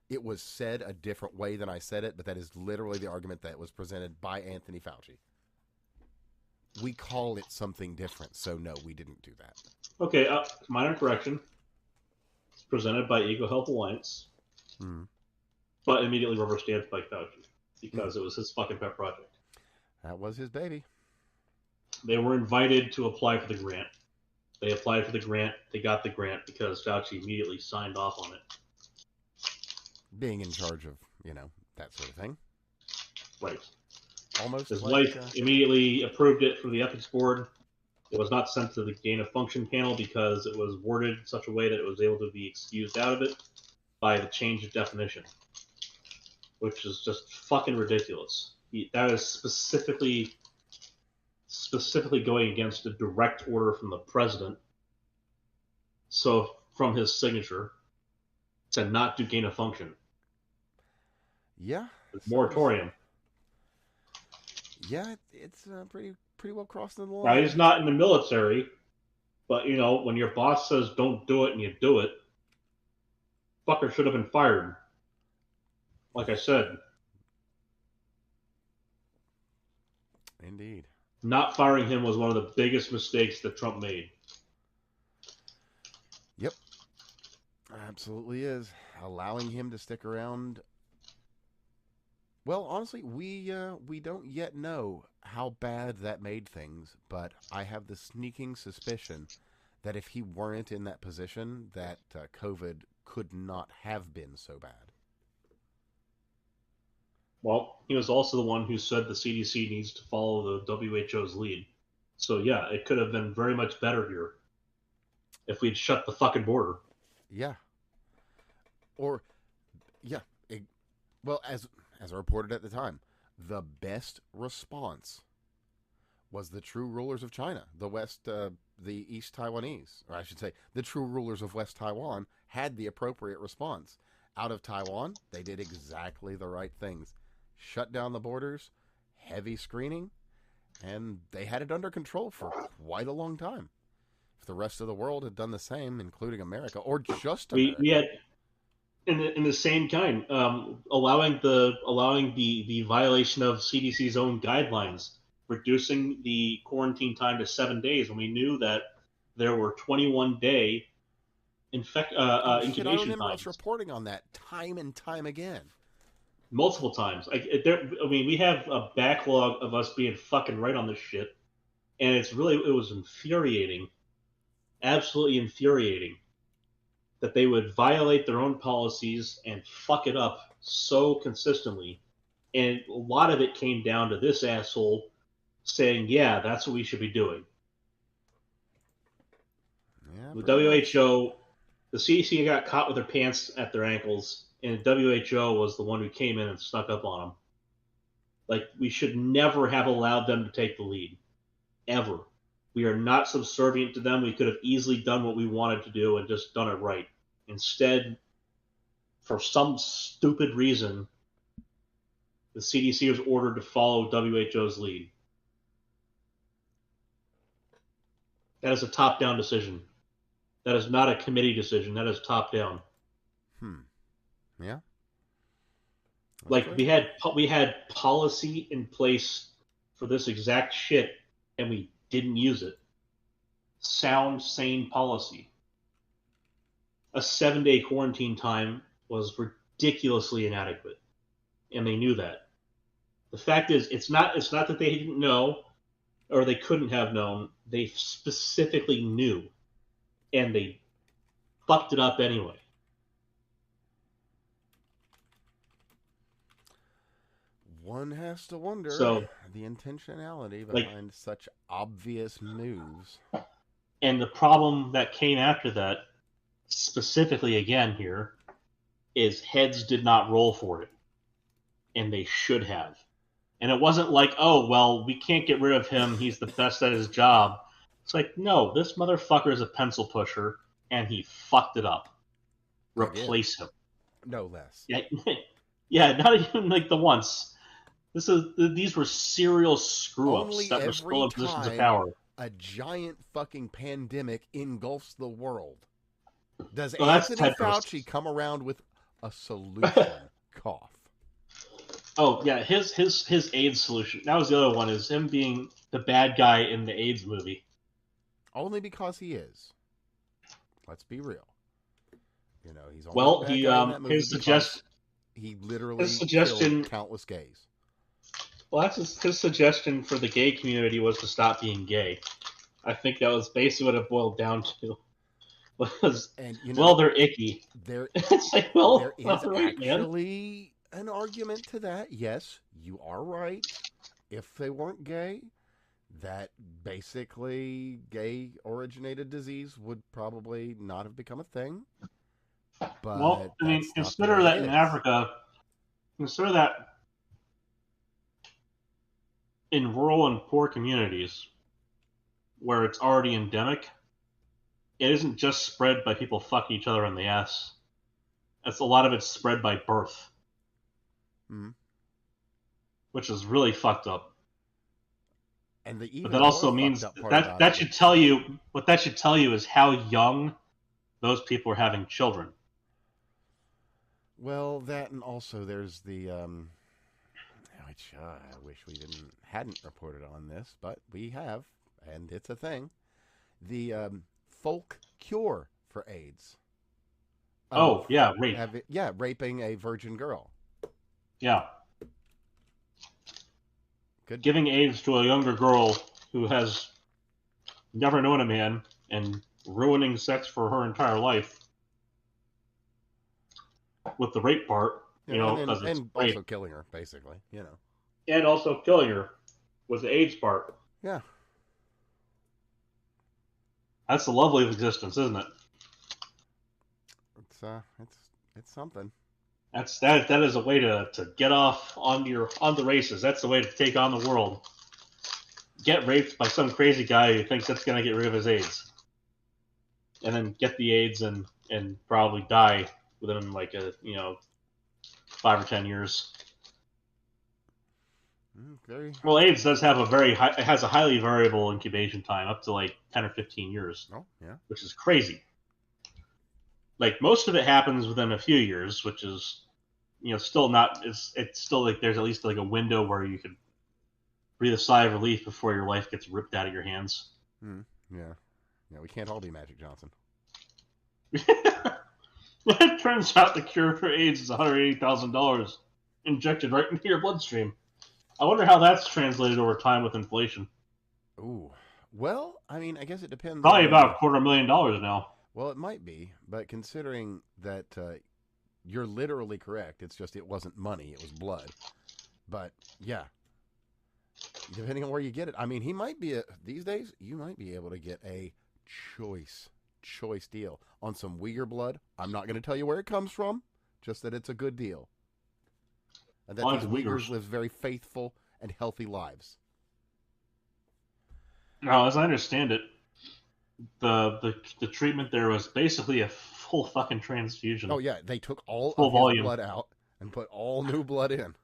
It was said a different way than I said it, but that is literally the argument that was presented by Anthony Fauci. We call it something different, so no, we didn't do that. Okay, minor correction. It's presented by EcoHealth Alliance, but immediately rubber stamped by Fauci because it was his fucking pet project. That was his baby. They were invited to apply for the grant. They applied for the grant. They got the grant because Fauci immediately signed off on it. Being in charge of, that sort of thing. Right. Almost his wife immediately approved it for the ethics board. It was not sent to the gain of function panel because it was worded in such a way that it was able to be excused out of it by the change of definition, which is just fucking ridiculous. That is specifically going against a direct order from the president. So from his signature to not do gain of function. Yeah. Moratorium. Yeah, it's pretty well crossed the line. Now, he's not in the military, but when your boss says don't do it and you do it, fucker should have been fired. Like I said. Indeed. Not firing him was one of the biggest mistakes that Trump made. Yep. Absolutely is. Allowing him to stick around. Well, honestly, we don't yet know how bad that made things, but I have the sneaking suspicion that if he weren't in that position, that COVID could not have been so bad. Well, he was also the one who said the CDC needs to follow the WHO's lead. So yeah, it could have been very much better here if we'd shut the fucking border. Yeah. Or, yeah. Well, as I reported at the time, the best response was the true rulers of China, the East Taiwanese, or I should say, the true rulers of West Taiwan had the appropriate response. Out of Taiwan, they did exactly the right things. Shut down the borders, heavy screening, and they had it under control for quite a long time. If the rest of the world had done the same, including America, or just America. We had in the same kind, allowing the violation of CDC's own guidelines, reducing the quarantine time to 7 days when we knew that there were 21-day incubation I remember times. us reporting on that time and time again. multiple times. We have a backlog of us being fucking right on this shit, and it was infuriating, absolutely infuriating, that they would violate their own policies and fuck it up so consistently. And a lot of it came down to this asshole saying, yeah, that's what we should be doing. Yeah, The pretty much. WHO, the CDC got caught with their pants at their ankles, and WHO was the one who came in and stuck up on them. Like, we should never have allowed them to take the lead. Ever. We are not subservient to them. We could have easily done what we wanted to do and just done it right. Instead, for some stupid reason, the CDC was ordered to follow WHO's lead. That is a top-down decision. That is not a committee decision. That is top-down. Yeah. Like, we had policy in place for this exact shit, and we didn't use it. Sound, sane policy. A 7-day quarantine time was ridiculously inadequate, and they knew that. The fact is, it's not that they didn't know or they couldn't have known. They specifically knew, and they fucked it up anyway. One has to wonder the intentionality behind such obvious moves. And the problem that came after that, specifically again here, is heads did not roll for it. And they should have. And it wasn't like, oh, well, we can't get rid of him. He's the best at his job. It's like, no, this motherfucker is a pencil pusher, and he fucked it up. Replace him. No less. Yeah, not even like the once. These were serial screw-ups that were still in positions of power. A giant fucking pandemic engulfs the world. Does That's Anthony Tedros. Fauci come around with a solution? Cough. Oh yeah, his AIDS solution. That was the other one. Is him being the bad guy in the AIDS movie. Only because he is. Let's be real. You know, he's only Well, the bad guy in that movie his because suggestion. he literally His suggestion. killed countless gays. Well, that's his suggestion for the gay community was to stop being gay. I think that was basically what it boiled down to. And they're icky. It's like, there is right, actually an argument to that. Yes, you are right. If they weren't gay, that basically gay-originated disease would probably not have become a thing. But consider that in Africa. Consider that in rural and poor communities where it's already endemic. It isn't just spread by people fucking each other in the ass. A lot of it's spread by birth. Mm-hmm. Which is really fucked up. And but that also means that should tell you what that should tell you is how young those people are having children. Well, that, and also there's the which I wish we hadn't reported on this, but we have, and it's a thing. The folk cure for AIDS. Rape. Raping a virgin girl. Yeah. Good. Giving AIDS to a younger girl who has never known a man and ruining sex for her entire life. With the rape part, and also killing her, basically, And also killing her with the AIDS part. Yeah. That's the lovely of existence, isn't it? It's something. That is a way to get off on the races. That's the way to take on the world. Get raped by some crazy guy who thinks that's gonna get rid of his AIDS. And then get the AIDS and probably die within 5 or 10 years. Well, AIDS does have it has a highly variable incubation time, up to 10 or 15 years. Oh, yeah. Which is crazy. Most of it happens within a few years, which is, still not. It's still there's at least a window where you could breathe a sigh of relief before your life gets ripped out of your hands. Yeah. We can't all be Magic Johnson. It turns out the cure for AIDS is $180,000. injected right into your bloodstream. I wonder how that's translated over time with inflation. Ooh. Well, I mean, I guess it depends. Probably on about $250,000 now. Well, it might be, but considering that you're literally correct, it's just it wasn't money, it was blood. But yeah, depending on where you get it, I mean, he might be these days. You might be able to get a choice deal on some Uyghur blood. I'm not going to tell you where it comes from, just that it's a good deal, and that these Uyghurs live very faithful and healthy lives. Now, as I understand it, the treatment there was basically a full fucking transfusion. Oh yeah, they took all full of volume. his blood out and put all new blood in.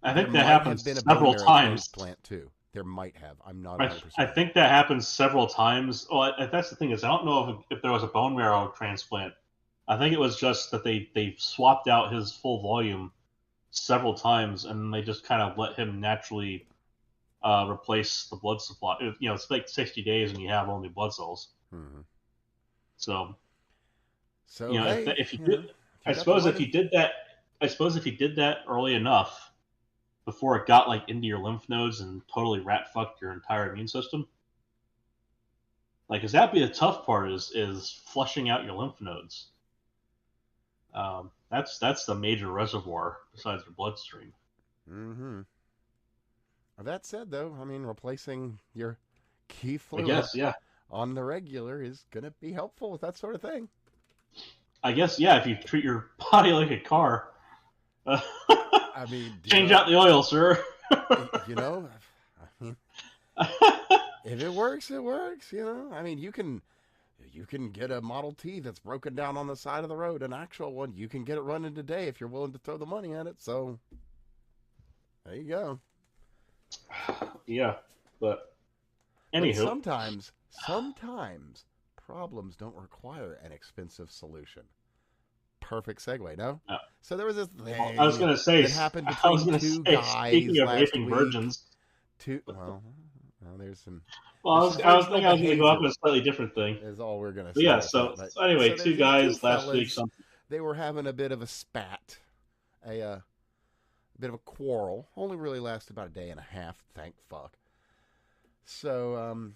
I think that happens several times. Transplant too. There might have. I'm not. I think that happens several times. Well, that's the thing is, I don't know if there was a bone marrow transplant. I think it was just that they swapped out his full volume several times, and they just kind of let him naturally replace the blood supply. You know, it's like 60 days, and you have only blood cells. Mm-hmm. So you know, hey, if you did, I suppose if you did that early enough, before it got like into your lymph nodes and totally rat fucked your entire immune system. Like, cause that'd be the tough part is flushing out your lymph nodes. That's the major reservoir besides your bloodstream. Mm-hmm. That said, though, I mean, replacing your key fluid on the regular is gonna be helpful with that sort of thing. I guess, yeah, if you treat your body like a car. I mean, change out the oil, sir. You know, I mean, if it works, it works. You know, I mean, you can get a Model T that's broken down on the side of the road, an actual one. You can get it running today if you're willing to throw the money at it. So there you go. Yeah, but anywho, sometimes problems don't require an expensive solution. Perfect segue, no? So there was this thing. I was going to say that happened between two guys speaking of last raping week. virgins. Well, there's some. Well, I was thinking I was going to go up with a slightly different thing. Is all we're going to say. Yeah. So anyway, two guys last week. They were having a bit of a spat, a bit of a quarrel. Only really lasted about a day and a half. Thank fuck. So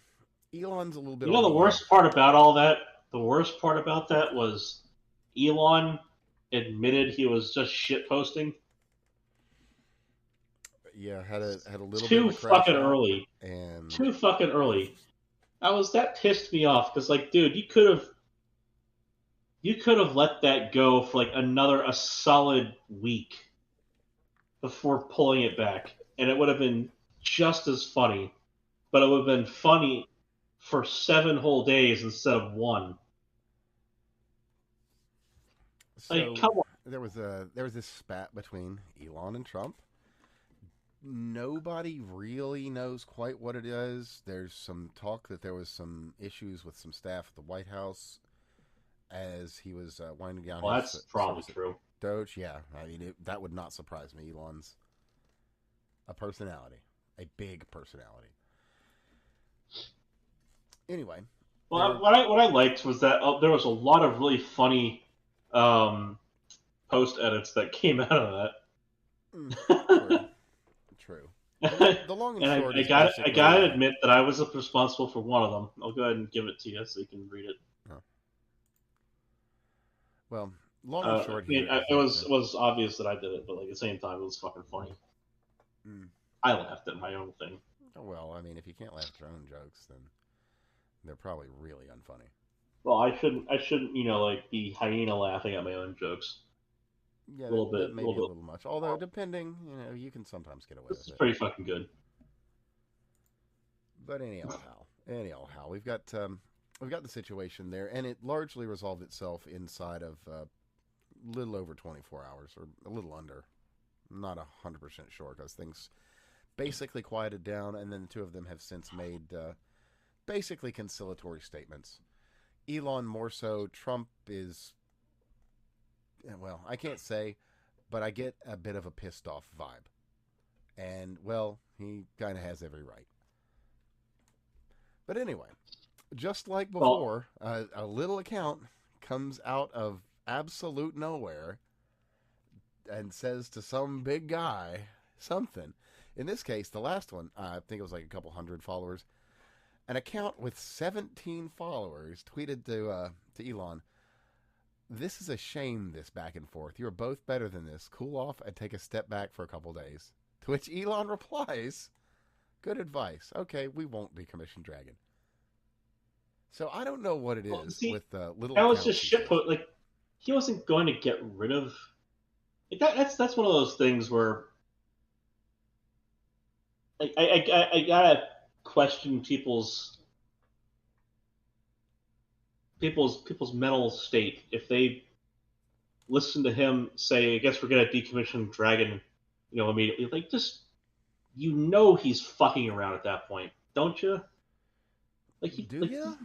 Elon's a little bit. You know the worst part about all that? The worst part about that was Elon admitted he was just shit posting. Yeah, had a little too bit of a fucking early, and too fucking early. That pissed me off because, like, dude, you could have let that go for like a solid week before pulling it back, and it would have been just as funny. But it would have been funny for 7 whole days instead of 1. So like, come on. There was this spat between Elon and Trump. Nobody really knows quite what it is. There's some talk that there was some issues with some staff at the White House as he was winding down. Well, that's probably true. Doge, yeah. I mean, that would not surprise me. Elon's a personality, a big personality. Anyway, well, what I liked was that there was a lot of really funny post edits that came out of that. True. The long and short. I gotta admit that I was responsible for one of them. I'll go ahead and give it to you so you can read it. Oh. Well, long and short. It was obvious that I did it, but like at the same time, it was fucking funny. I laughed at my own thing. Oh, well, I mean, if you can't laugh at your own jokes, then they're probably really unfunny. Well, I shouldn't, be hyena laughing at my own jokes. Yeah, a little much. Although, depending, you can sometimes get away with it. It's pretty fucking good. But anyhow, we've got the situation there, and it largely resolved itself inside of a little over 24 hours, or a little under. I'm not 100% sure, because things basically quieted down, and then the two of them have since made basically conciliatory statements. Elon more so. Trump is, well, I can't say, but I get a bit of a pissed off vibe. And, well, he kind of has every right. But anyway, just like before, a little account comes out of absolute nowhere and says to some big guy something. In this case, the last one, I think it was like a couple hundred followers. An account with 17 followers tweeted to Elon, "This is a shame, this back and forth. You are both better than this. Cool off and take a step back for a couple days." To which Elon replies, "Good advice. Okay, we won't decommission Dragon." So I don't know what it is with little. That was just shitpost. Like, he wasn't going to get rid of. Like, that's one of those things where. Like, I gotta question people's mental state if they listen to him say, "I guess we're gonna decommission Dragon," immediately. Like, just he's fucking around at that point, don't you? Like, do you?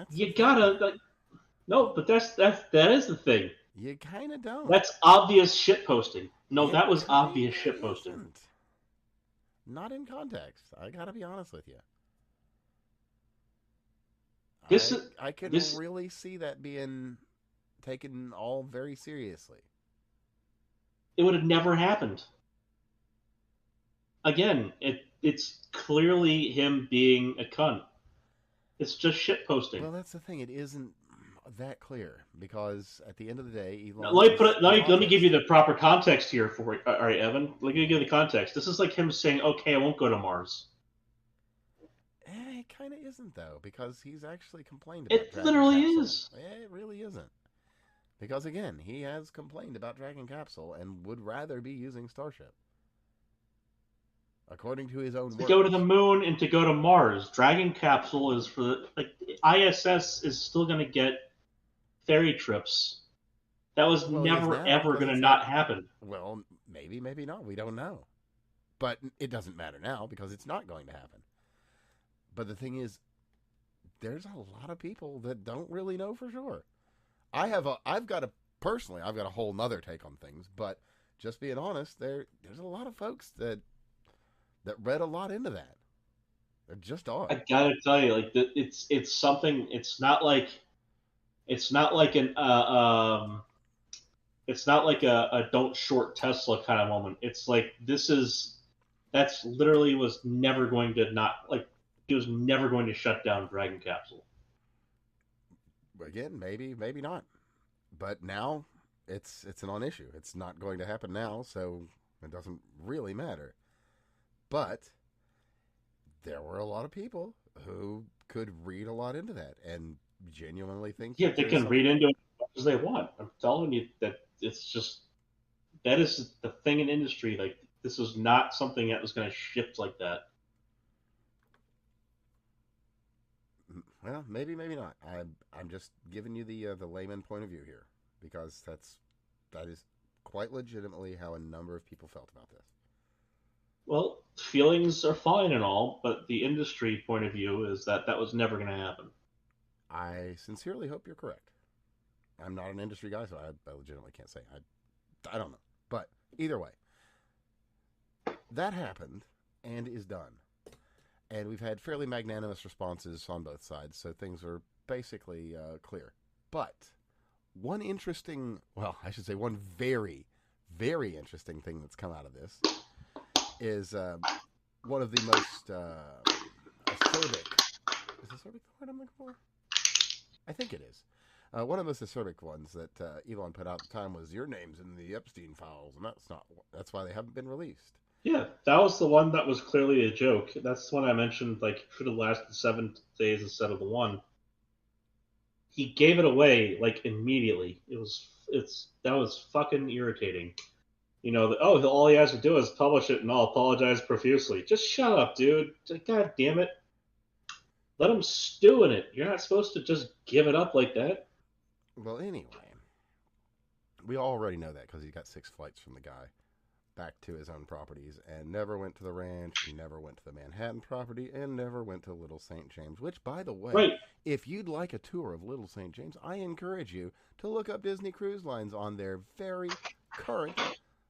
You gotta like, no, but that is the thing. You kind of don't. That's obvious shitposting. No, that was obvious shitposting. Isn't. Not in context. I gotta be honest with you. I can really see that being taken all very seriously. It would have never happened. Again, it's clearly him being a cunt. It's just shitposting. Well, that's the thing. It isn't that clear because at the end of the day, Elon. Let me give you the proper context here for it. All right, Evan. Let me give you the context. This is like him saying, "Okay, I won't go to Mars." It kind of isn't though, because he's actually complained about. It literally is. It really isn't, because again, he has complained about Dragon Capsule and would rather be using Starship. According to his own words. To go to the moon and to go to Mars. Dragon Capsule is for the ISS is still going to get ferry trips. That was never ever going to not happen. Well, maybe not. We don't know. But it doesn't matter now because it's not going to happen. But the thing is, there's a lot of people that don't really know for sure. I've got a whole nother take on things, but just being honest, there's a lot of folks that read a lot into that. There just are. I gotta tell you, like, it's something. It's not like a don't short Tesla kind of moment. It's like that's literally was never going to not like he was never going to shut down Dragon Capsule. Again, maybe not, but now it's a non-issue. It's not going to happen now, so it doesn't really matter. But there were a lot of people who could read a lot into that and genuinely think. Yeah, they can read into it as much as they want. I'm telling you that that is the thing in industry. Like, this is not something that was going to shift like that. Well, maybe not. I'm just giving you the layman point of view here because that is quite legitimately how a number of people felt about this. Well, feelings are fine and all, but the industry point of view is that was never going to happen. I sincerely hope you're correct. I'm not an industry guy, so I legitimately can't say. I don't know. But either way, that happened and is done. And we've had fairly magnanimous responses on both sides, so things are basically clear. But one very, very interesting thing that's come out of this is one of the most acerbic. Is acerbic the word I'm looking for? I think it is. One of the most acerbic ones that Elon put out at the time was, "Your name's in the Epstein files," and that's why they haven't been released. Yeah, that was the one that was clearly a joke. That's the one I mentioned, like, it should have lasted 7 days instead of the one. He gave it away, like, immediately. That was fucking irritating. All he has to do is publish it and I'll apologize profusely. Just shut up, dude. God damn it. Let him stew in it. You're not supposed to just give it up like that. Well, anyway, we already know that because he got 6 flights from the guy back to his own properties and never went to the ranch, never went to the Manhattan property, and never went to Little St. James, which, by the way, right. If you'd like a tour of Little St. James, I encourage you to look up Disney Cruise Lines on their very current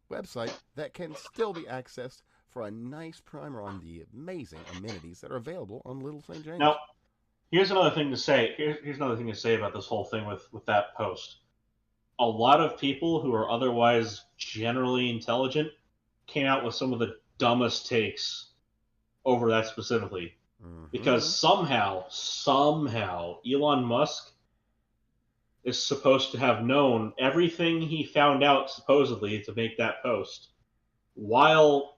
website that can still be accessed for a nice primer on the amazing amenities that are available on Little St. James. Now, here's another thing to say. Here's another thing to say about this whole thing with that post. a lot of people who are otherwise generally intelligent came out with some of the dumbest takes over that specifically. Because somehow, Elon Musk is supposed to have known everything he found out, supposedly, to make that post while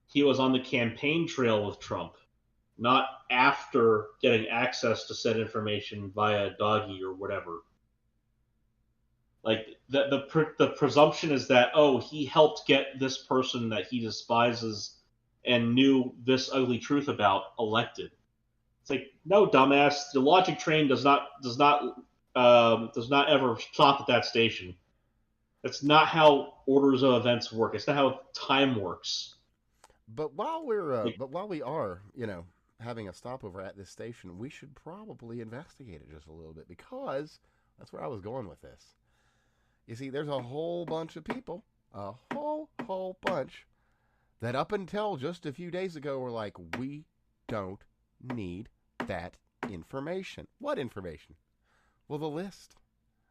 he was on the campaign trail with Trump, not after getting access to said information via Doggy or whatever. Like, the presumption is that, oh, he helped get this person that he despises and knew this ugly truth about elected. It's like, no, dumbass. The logic train does not ever stop at that station. That's not how orders of events work. It's not how time works. But while we are, having a stopover at this station, we should probably investigate it just a little bit, because that's where I was going with this. You see, there's a whole bunch of people, a whole bunch, that up until just a few days ago were like, we don't need that information. What information? Well, the list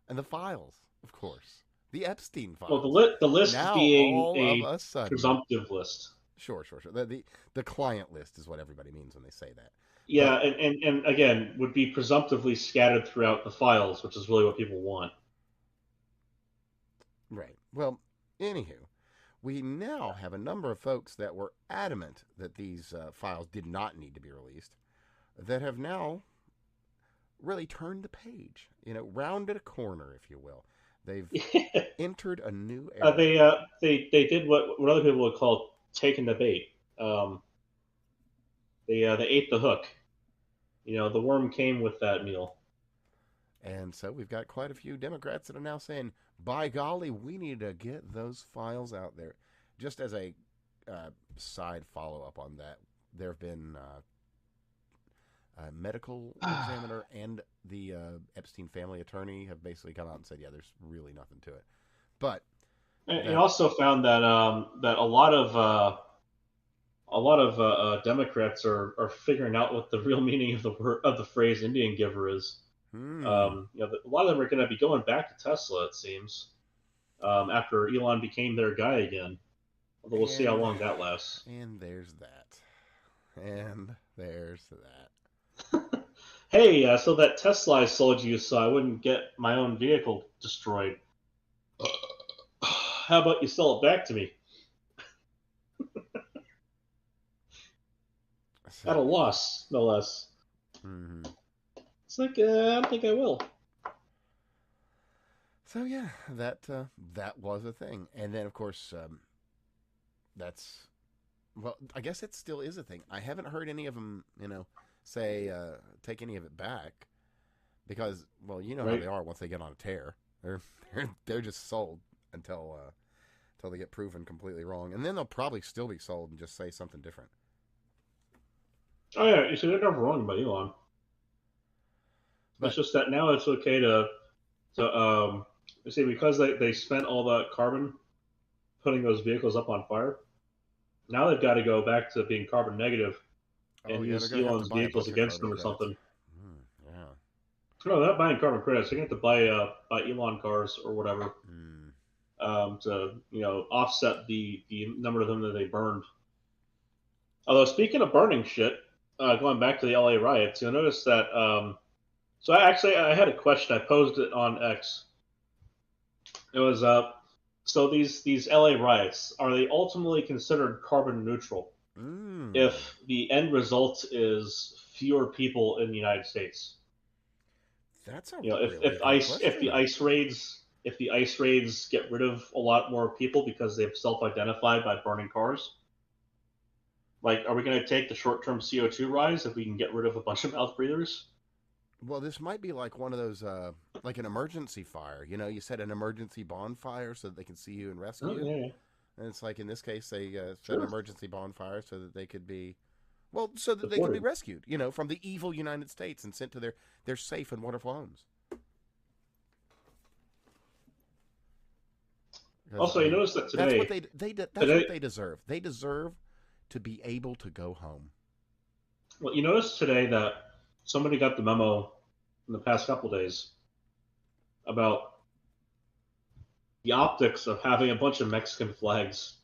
and the files, of course. The Epstein files. Well, the list now, being all a of a sudden, presumptive list. Sure. The client list is what everybody means when they say that. Yeah, and again, would be presumptively scattered throughout the files, which is really what people want. Right. Well, anywho, we now have a number of folks that were adamant that these files did not need to be released, that have now really turned the page, rounded a corner, if you will. They've entered a new era. They did what other people would call taking the bait. They ate the hook. The worm came with that meal. And so we've got quite a few Democrats that are now saying, by golly, we need to get those files out there. Just as a side follow-up on that, there have been a medical examiner and the Epstein family attorney have basically come out and said, yeah, there's really nothing to it. But I also found that that a lot of Democrats are figuring out what the real meaning of the phrase "Indian giver" is. A lot of them are going to be going back to Tesla, it seems, after Elon became their guy again. Although we'll see how long that lasts. And there's that. Hey, so that Tesla I sold you so I wouldn't get my own vehicle destroyed. How about you sell it back to me? At a loss, no less. Mm-hmm. It's like, I don't think I will. So yeah, that was a thing. And then, of course, I guess it still is a thing. I haven't heard any of them, say take any of it back, because, well, how they are once they get on a tear. They're just sold until they get proven completely wrong, and then they'll probably still be sold and just say something different. Oh yeah, you see, they're never wrong by Elon. But it's just that now it's okay to you see, because they spent all that carbon putting those vehicles up on fire. Now they've got to go back to being carbon negative and use Elon's vehicles against them or something. Yeah. No, they're not buying carbon credits. They're going to have to buy Elon cars or whatever to offset the number of them that they burned. Although, speaking of burning shit, going back to the LA riots, you'll notice that. So I had a question. I posed it on X. It was so these LA riots, are they ultimately considered carbon neutral if the end result is fewer people in the United States? That's a if the ice raids get rid of a lot more people because they've self-identified by burning cars. Like, are we going to take the short-term CO2 rise if we can get rid of a bunch of mouth breathers? Well, this might be like one of those, like an emergency fire. You set an emergency bonfire so that they can see you and rescue you. Yeah. And it's like, in this case, they set an emergency bonfire so that they could be, so that they could be rescued, from the evil United States and sent to their safe and wonderful homes. Also, you notice that today... That's what they deserve. They deserve to be able to go home. Well, you notice today that somebody got the memo in the past couple of days about the optics of having a bunch of Mexican flags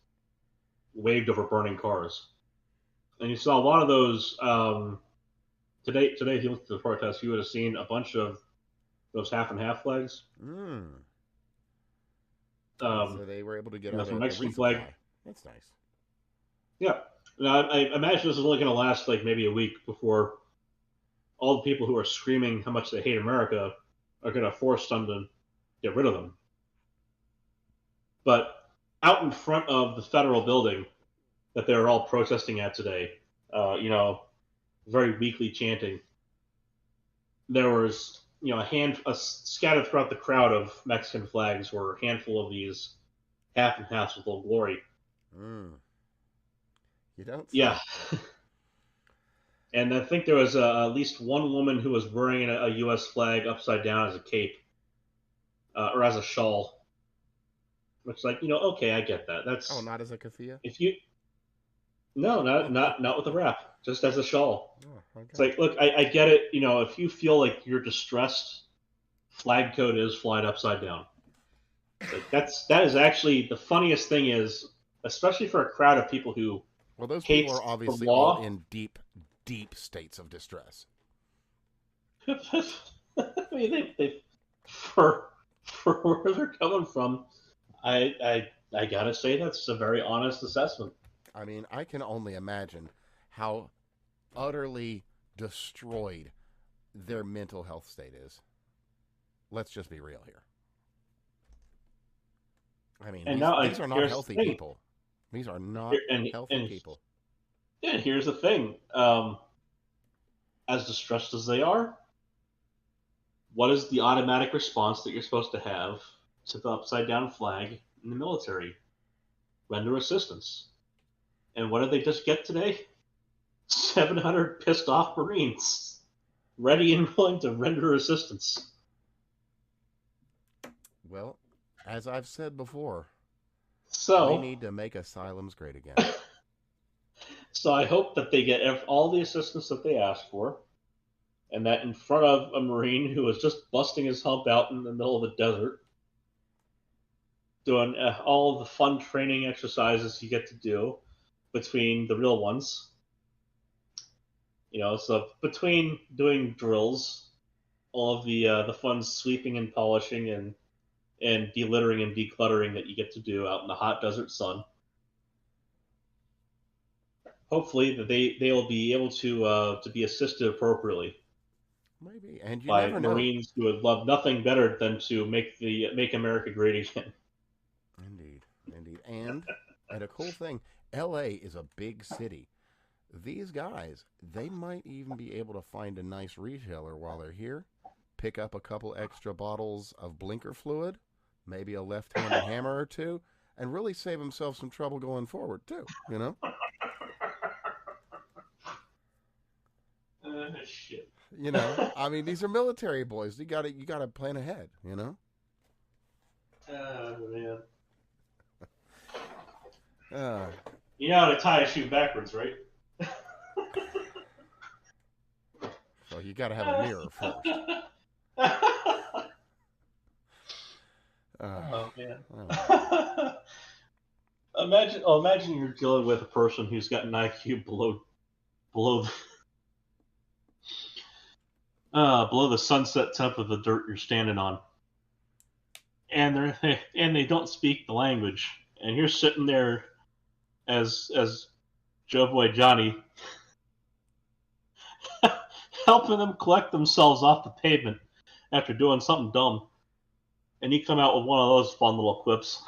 waved over burning cars. And you saw a lot of those today. If you looked at the protest, you would have seen a bunch of those half and half flags. So they were able to get the a Mexican resupply. flag. That's nice. Yeah. Now, I imagine this is only going to last like maybe a week before all the people who are screaming how much they hate America are going to force them to get rid of them. But out in front of the federal building that they were all protesting at today, very weakly chanting, there was scattered throughout the crowd of Mexican flags were a handful of these half and halves with Old Glory. You don't say. Yeah. And I think there was at least one woman who was wearing a U.S. flag upside down as a cape or as a shawl. Which, okay, I get that. That's not as a keffiyeh? No, not with a wrap, just as a shawl. Oh, okay. It's like, look, I get it. If you feel like you're distressed, flag code is flying upside down. That is actually the funniest thing is, especially for a crowd of people who those hate people are obviously the law. all in deep states of distress. I mean, they for where they're coming from, I gotta say that's a very honest assessment. I mean, I can only imagine how utterly destroyed their mental health state is. Let's just be real here. I mean, these are not healthy people. These are not healthy people. Yeah, here's the thing. As distressed as they are, what is the automatic response that you're supposed to have to the upside-down flag in the military? Render assistance. And what did they just get today? 700 pissed-off Marines ready and willing to render assistance. Well, as I've said before, we need to make asylums great again. So I hope that they get all the assistance that they asked for, and that in front of a Marine who was just busting his hump out in the middle of the desert, doing all the fun training exercises you get to do between the real ones. So between doing drills, all of the fun sweeping and polishing and delittering and decluttering that you get to do out in the hot desert sun. Hopefully that they will be able to be assisted appropriately. Maybe, and you by never know. Marines who would love nothing better than to make America great again. Indeed, and a cool thing, L.A. is a big city. These guys, they might even be able to find a nice retailer while they're here, pick up a couple extra bottles of blinker fluid, maybe a left-handed hammer or two, and really save themselves some trouble going forward too. Shit. I mean, these are military boys. You got to plan ahead. Man. You know how to tie a shoe backwards, right? So you got to have a mirror first. Oh man. Imagine you're dealing with a person who's got an IQ below the sunset temp of the dirt you're standing on, and they don't speak the language, and you're sitting there as Joe Boy Johnny, helping them collect themselves off the pavement after doing something dumb, and you come out with one of those fun little quips.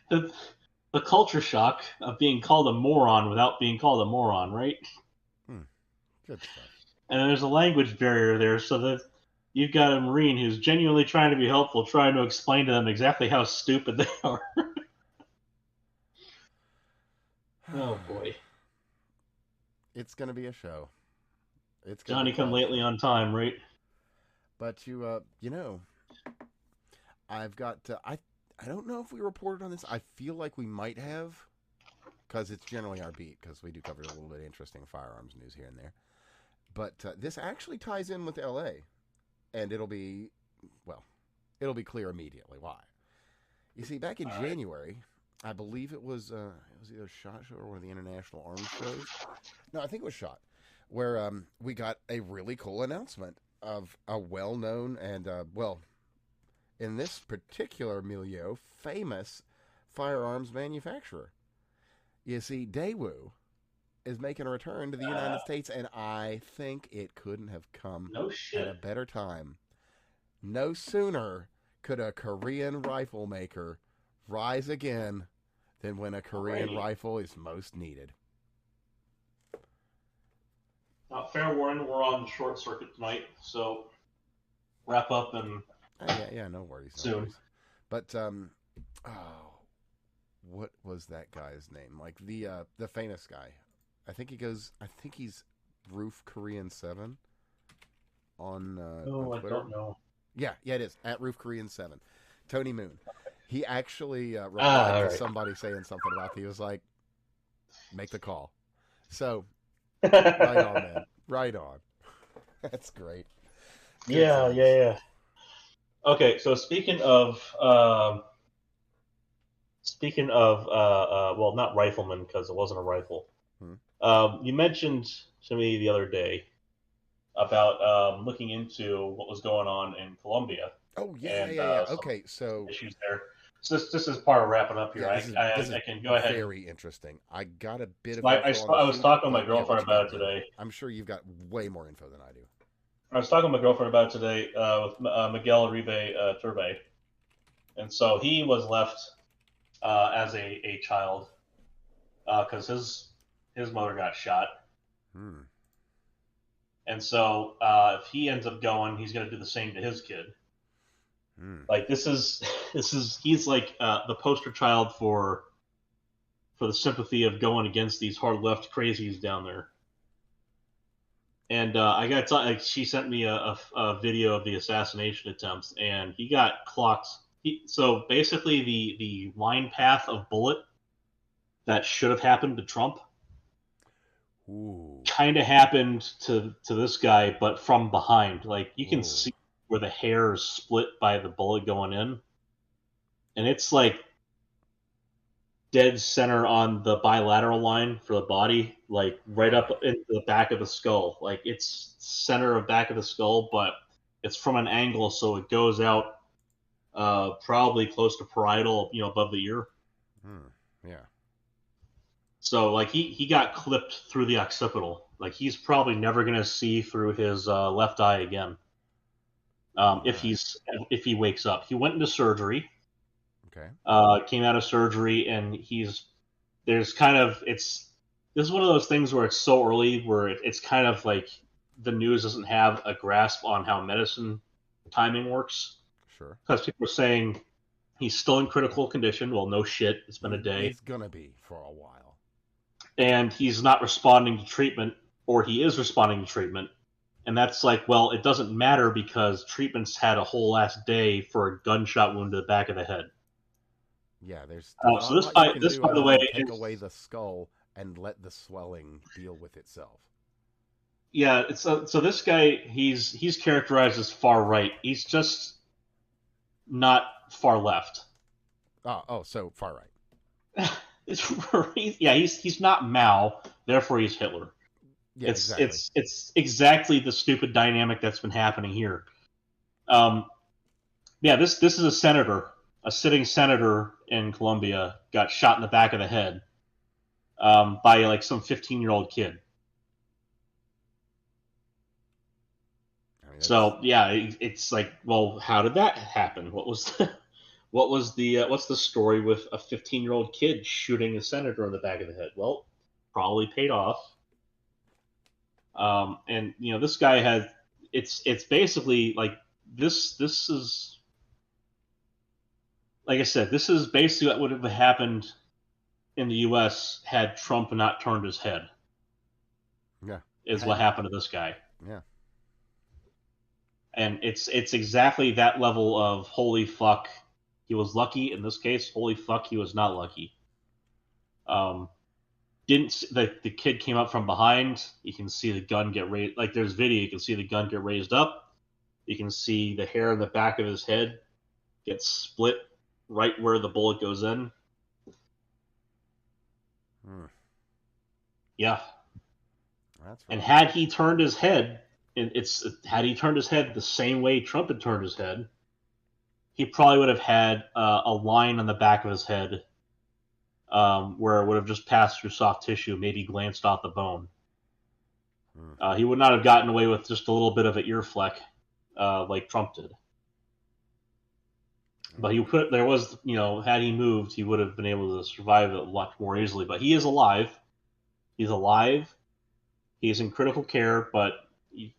The culture shock of being called a moron without being called a moron, right? Good stuff. And there's a language barrier there, so that you've got a Marine who's genuinely trying to be helpful, trying to explain to them exactly how stupid they are. Oh boy. It's going to be a show. It's Johnny come lately on time, right? But I've got I don't know if we reported on this. I feel like we might have, because it's generally our beat, because we do cover a little bit of interesting firearms news here and there. But this actually ties in with L.A., and it'll be well, it'll be clear immediately why. You see, back in January, I believe it was either SHOT Show or one of the international arms shows. No, I think it was SHOT, where we got a really cool announcement of a well-known and, in this particular milieu, famous firearms manufacturer. You see, Daewoo is making a return to the United States, and I think it couldn't have come at a better time. No sooner could a Korean rifle maker rise again than when a Korean rifle is most needed. Fair warning, we're on the short circuit tonight, so wrap up and yeah, no worries. Soon. But what was that guy's name? Like the famous guy. I think he's Roof Korean 7 on on Twitter. I don't know. Yeah, it is at Roof Korean 7. Tony Moon. He actually replied to somebody saying something about he was like, make the call. So, right on, man. Right on. That's great. Good times. Yeah. Okay, so speaking of well, not rifleman because it wasn't a rifle. You mentioned to me the other day about looking into what was going on in Colombia. Oh yeah. Okay, so issues there. So this is part of wrapping up here. Yeah, I can go ahead. Very interesting. I got a bit of. I was talking to my girlfriend about it today. I'm sure you've got way more info than I do. I was talking to my girlfriend about it today with Miguel Uribe Turbe, and so he was left as a child because his mother got shot. And so if he ends up going, he's going to do the same to his kid. Like this is he's like the poster child for the sympathy of going against these hard left crazies down there. And I got like she sent me a video of the assassination attempts, and he got clocked. So basically, the line path of bullet that should have happened to Trump kind of happened to this guy, but from behind. Like you can see where the hair is split by the bullet going in, and it's like dead center on the bilateral line for the body, like right up into the back of the skull. Like it's center of back of the skull, but it's from an angle, so it goes out probably close to parietal, above the ear. Yeah. So like he got clipped through the occipital. Like he's probably never gonna see through his left eye again. If he wakes up, he went into surgery. Okay. Came out of surgery, and this is one of those things where it's so early where it's kind of like the news doesn't have a grasp on how medicine timing works. Sure. Because people are saying he's still in critical condition. Well, no shit. It's been a day. He's going to be for a while. And he's not responding to treatment, or he is responding to treatment. And that's like, well, it doesn't matter because treatment's had a whole last day for a gunshot wound to the back of the head. Yeah, there's so this, by the way, take away the skull and let the swelling deal with itself. Yeah, so this guy, he's characterized as far right. He's just not far left. So far right. He's not Mao, therefore he's Hitler. Yeah, it's exactly the stupid dynamic that's been happening here. This is a senator. A sitting senator in Colombia got shot in the back of the head by like some 15-year-old kid. So yeah, it's like, well, how did that happen? What's the story with a 15-year-old kid shooting a senator in the back of the head? Well, probably paid off. And this guy has it's basically like this is. Like I said, this is basically what would have happened in the U.S. had Trump not turned his head. Yeah, is what happened to this guy. Yeah, and it's exactly that level of holy fuck, he was lucky. In this case, holy fuck, he was not lucky. The kid came up from behind. You can see the gun get raised. Like there's video, you can see the gun get raised up, You can see the hair in the back of his head gets split right where the bullet goes in. Yeah. That's And right. had he turned his head, had he turned his head the same way Trump had turned his head, he probably would have had a line on the back of his head where it would have just passed through soft tissue, maybe glanced off the bone. He would not have gotten away with just a little bit of an ear fleck like Trump did. But there was, had he moved, he would have been able to survive it much more easily. But he is alive. He's alive. He's in critical care, but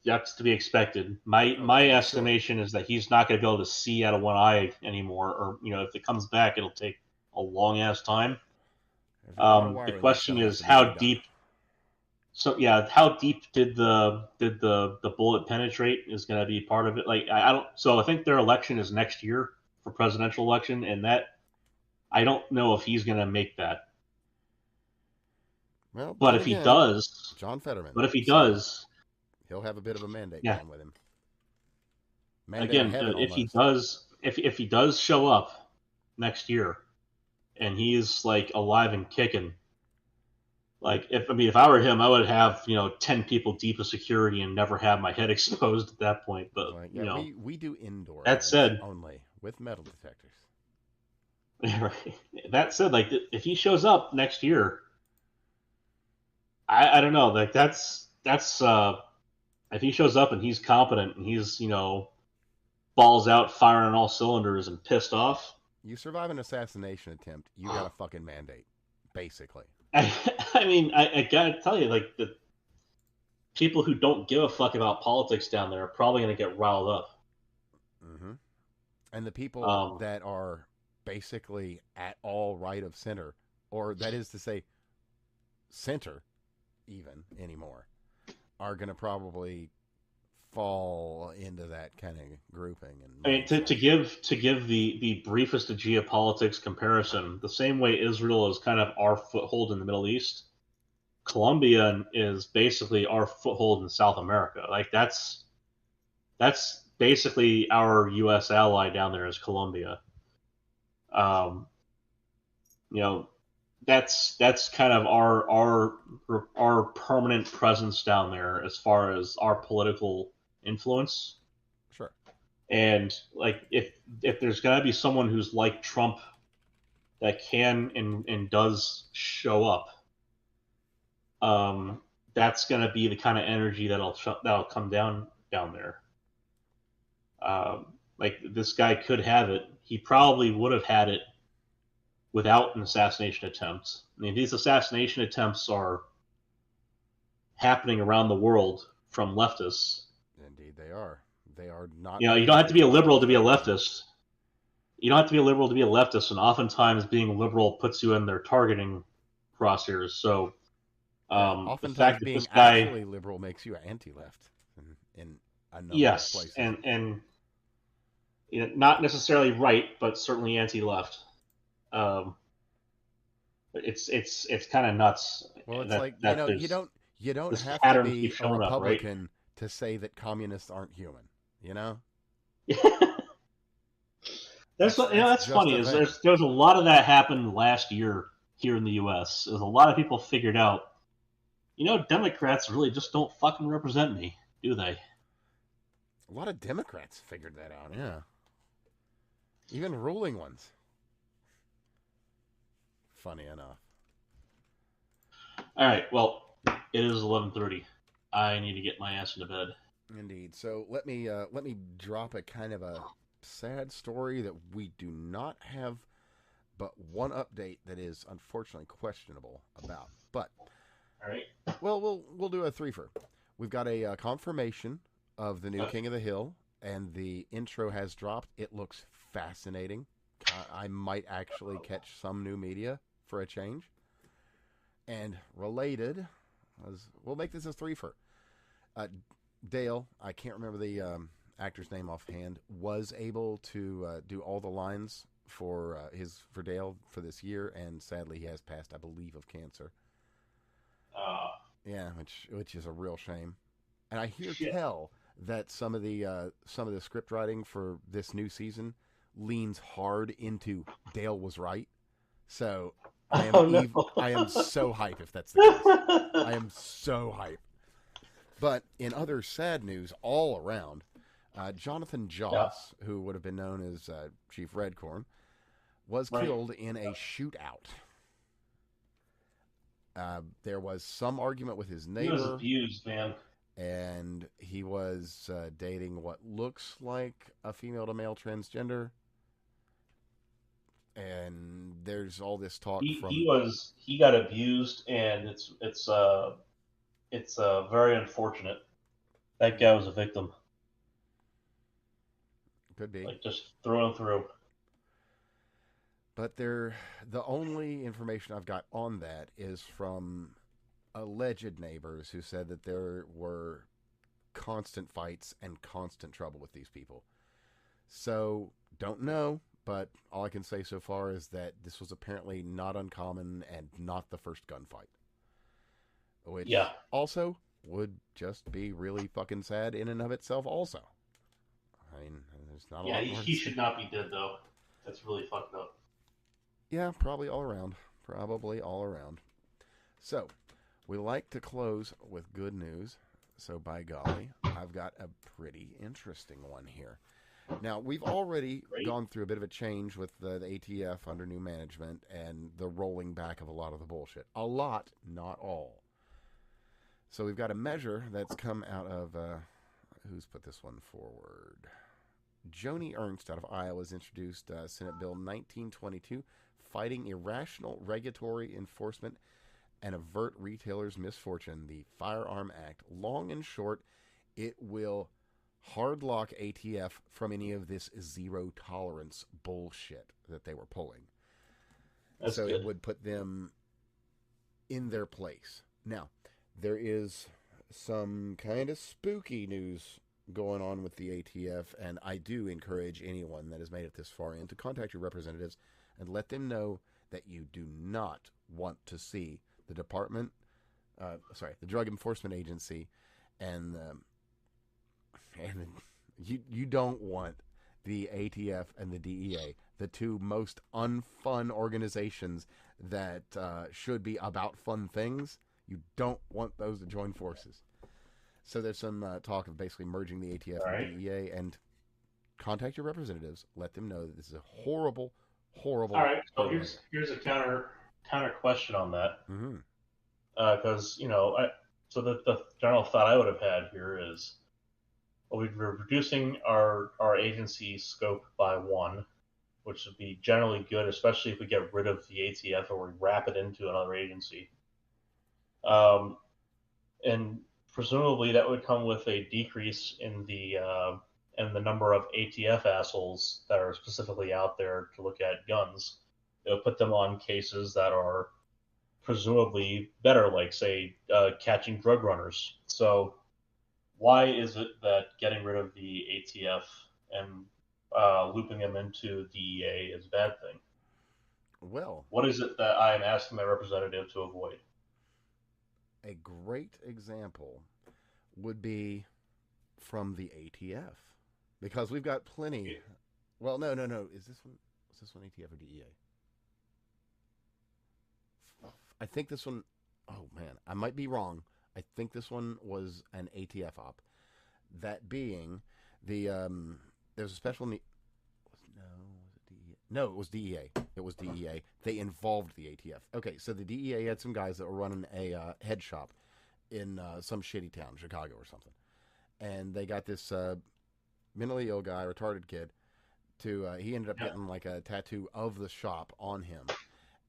that's to be expected. My estimation is that he's not going to be able to see out of one eye anymore, or if it comes back, it'll take a long ass time. The question is how deep. So yeah, how deep did the bullet penetrate is going to be part of it. Like I don't. So I think their election is next year for presidential election, and that I don't know if he's going to make that. Well, but if he does, John Fetterman. But if he does, he'll have a bit of a mandate going with him. Again, if he does show up next year, and he's like alive and kicking, like if I were him, I would have 10 people deep of security and never have my head exposed at that point. But we do indoor. That said, only with metal detectors. Right. That said, like if he shows up next year, I don't know. Like that's if he shows up and he's competent and he's balls out, firing on all cylinders and pissed off. You survive an assassination attempt, you got a fucking mandate, basically. I mean, I gotta tell you, like the people who don't give a fuck about politics down there are probably gonna get riled up. Mm-hmm. And the people that are basically at all right of center, or that is to say, center, even anymore, are going to probably fall into that kind of grouping. And I mean, to give the briefest of geopolitics comparison, the same way Israel is kind of our foothold in the Middle East, Colombia is basically our foothold in South America. Like that's basically our U.S. ally down there is Colombia. That's kind of our permanent presence down there as far as our political influence. Sure. And like if there's gonna be someone who's like Trump that can and does show up, that's gonna be the kind of energy that'll come down there. Like this guy could have it. He probably would have had it without an assassination attempt. I mean, these assassination attempts are happening around the world from leftists. Indeed, they are. They are not. You don't have to be a liberal to be a leftist. You don't have to be a liberal to be a leftist, and oftentimes being a liberal puts you in their targeting crosshairs. So, oftentimes the fact being that this guy actually liberal makes you anti-left in a number of places. and not necessarily right, but certainly anti-left. It's kind of nuts. Well, it's you don't have to be a Republican to say that communists aren't human. That's funny. Is there's a lot of that happened last year here in the U.S. There's a lot of people figured out, Democrats really just don't fucking represent me, do they? A lot of Democrats figured that out. Yeah, even ruling ones. Funny enough. All right. Well, it is 11:30. I need to get my ass into bed. Indeed. So let me drop a kind of a sad story that we do not have, but one update that is unfortunately questionable about. But all right. Well, we'll do a threefer. We've got a confirmation of the new King of the Hill, and the intro has dropped. It looks fascinating. I might actually catch some new media for a change. And related, we'll make this a threefer. Dale, I can't remember the actor's name offhand, was able to do all the lines for Dale for this year, and sadly he has passed, I believe, of cancer. Yeah, which is a real shame. And I hear tell that some of the script writing for this new season leans hard into Dale was right. So I am so hype if that's the case. I am so hype. But in other sad news all around, Jonathan Joss, who would have been known as Chief Redcorn, was killed in a shootout. There was some argument with his neighbor. He was abused, man. And he was dating what looks like a female to male transgender. And there's all this talk he got abused, and it's very unfortunate. That guy was a victim. Could be. Like, just through and through. But the only information I've got on that is from alleged neighbors who said that there were constant fights and constant trouble with these people. So, don't know, but all I can say so far is that this was apparently not uncommon and not the first gunfight. Which also would just be really fucking sad in and of itself also. I mean, there's not a lot more he should not be dead, though. That's really fucked up. Yeah, probably all around. So, we like to close with good news. So, by golly, I've got a pretty interesting one here. Now, we've already gone through a bit of a change with the ATF under new management and the rolling back of a lot of the bullshit. A lot, not all. So, we've got a measure that's come out of... who's put this one forward? Joni Ernst out of Iowa has introduced Senate Bill 1922, Fighting Irrational Regulatory Enforcement and Avert Retailers' Misfortune, the Firearm Act. Long and short, it will hard lock ATF from any of this zero tolerance bullshit that they were pulling. That's so good. It would put them in their place. Now, there is some kind of spooky news going on with the ATF, and I do encourage anyone that has made it this far in to contact your representatives and let them know that you do not want to see the the Drug Enforcement Agency, and you don't want the ATF and the DEA, the two most unfun organizations that should be about fun things. You don't want those to join forces. So there's some talk of basically merging the ATF and the DEA, and contact your representatives. Let them know that this is a horrible. All right, so here's a counter question on that. Because so the general thought I would have had here is, well, we're reducing our agency scope by one, which would be generally good, especially if we get rid of the ATF or we wrap it into another agency. And presumably that would come with a decrease in the number of ATF assholes that are specifically out there to look at guns. It'll put them on cases that are presumably better, like, say, catching drug runners. So why is it that getting rid of the ATF and looping them into DEA is a bad thing? Well, what is it that I am asking my representative to avoid? A great example would be from the ATF, because we've got plenty. Yeah. Well, no. Was this one ATF or DEA? I think this one. Oh man, I might be wrong. I think this one was an ATF op. That being the there's a special need. No, it was DEA. It was DEA. They involved the ATF. Okay, so the DEA had some guys that were running a head shop in some shitty town, Chicago or something. And they got this mentally ill guy, retarded kid, he ended up getting like a tattoo of the shop on him.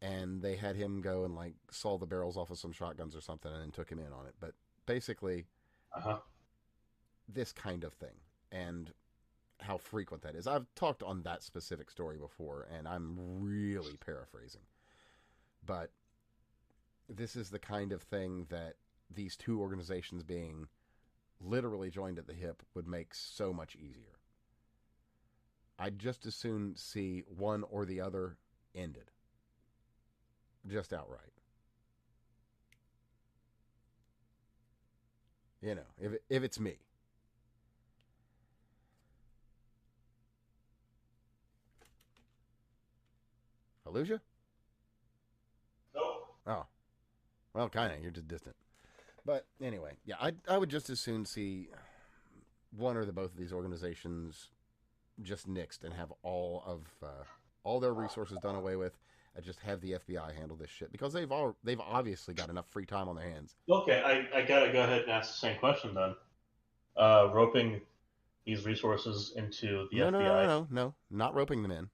And they had him go and like saw the barrels off of some shotguns or something and then took him in on it. But basically, this kind of thing. And how frequent that is. I've talked on that specific story before, and I'm really paraphrasing. But this is the kind of thing that these two organizations being literally joined at the hip would make so much easier. I'd just as soon see one or the other ended. Just outright. You know, if it's me. I lose you? No. Oh. Well, kind of. You're just distant. But anyway, yeah, I would just as soon see one or both of these organizations just nixed and have all their resources done away with, and just have the FBI handle this shit, because they've obviously got enough free time on their hands. Okay, I gotta go ahead and ask the same question then. Roping these resources into the FBI. No, not roping them in,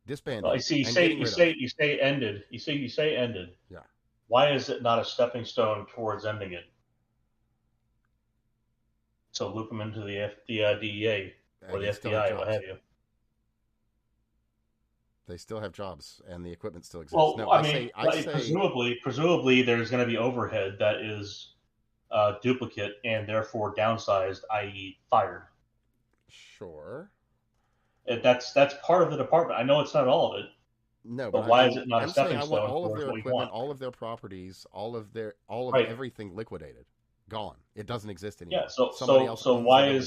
disbanding. Well, I see. You say ended. You say ended. Yeah. Why is it not a stepping stone towards ending it? So loop them into the DEA or the FBI, what have you. They still have jobs, and the equipment still exists. Well, no, I say presumably, there's going to be overhead that is duplicate and therefore downsized, i.e., fired. Sure. That's part of the department. I know it's not all of it. No, but why is it not I'm a stepping saying I stone? want all of towards their what we equipment, want? all of their properties, all of Right. everything liquidated, gone. It doesn't exist anymore. Yeah. So Somebody else owns why everything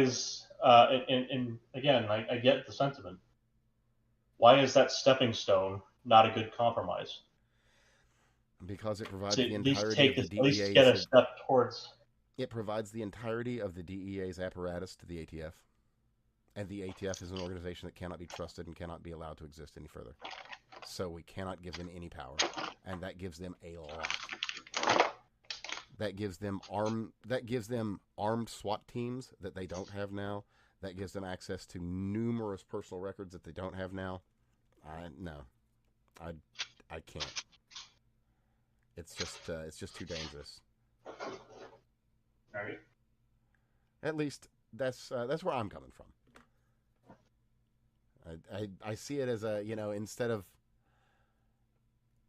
is now. and again, I get the sentiment. Why is that stepping stone not a good compromise? Because it provides To the at least entirety of the at least DEA's. get a step towards. It provides the entirety of the DEA's apparatus to the ATF, and the ATF is an organization that cannot be trusted and cannot be allowed to exist any further. So we cannot give them any power, and that gives them a lot. That gives them armed SWAT teams that they don't have now. That gives them access to numerous personal records that they don't have now. I can't. It's just too dangerous. All right. At least that's where I'm coming from. I see it as a,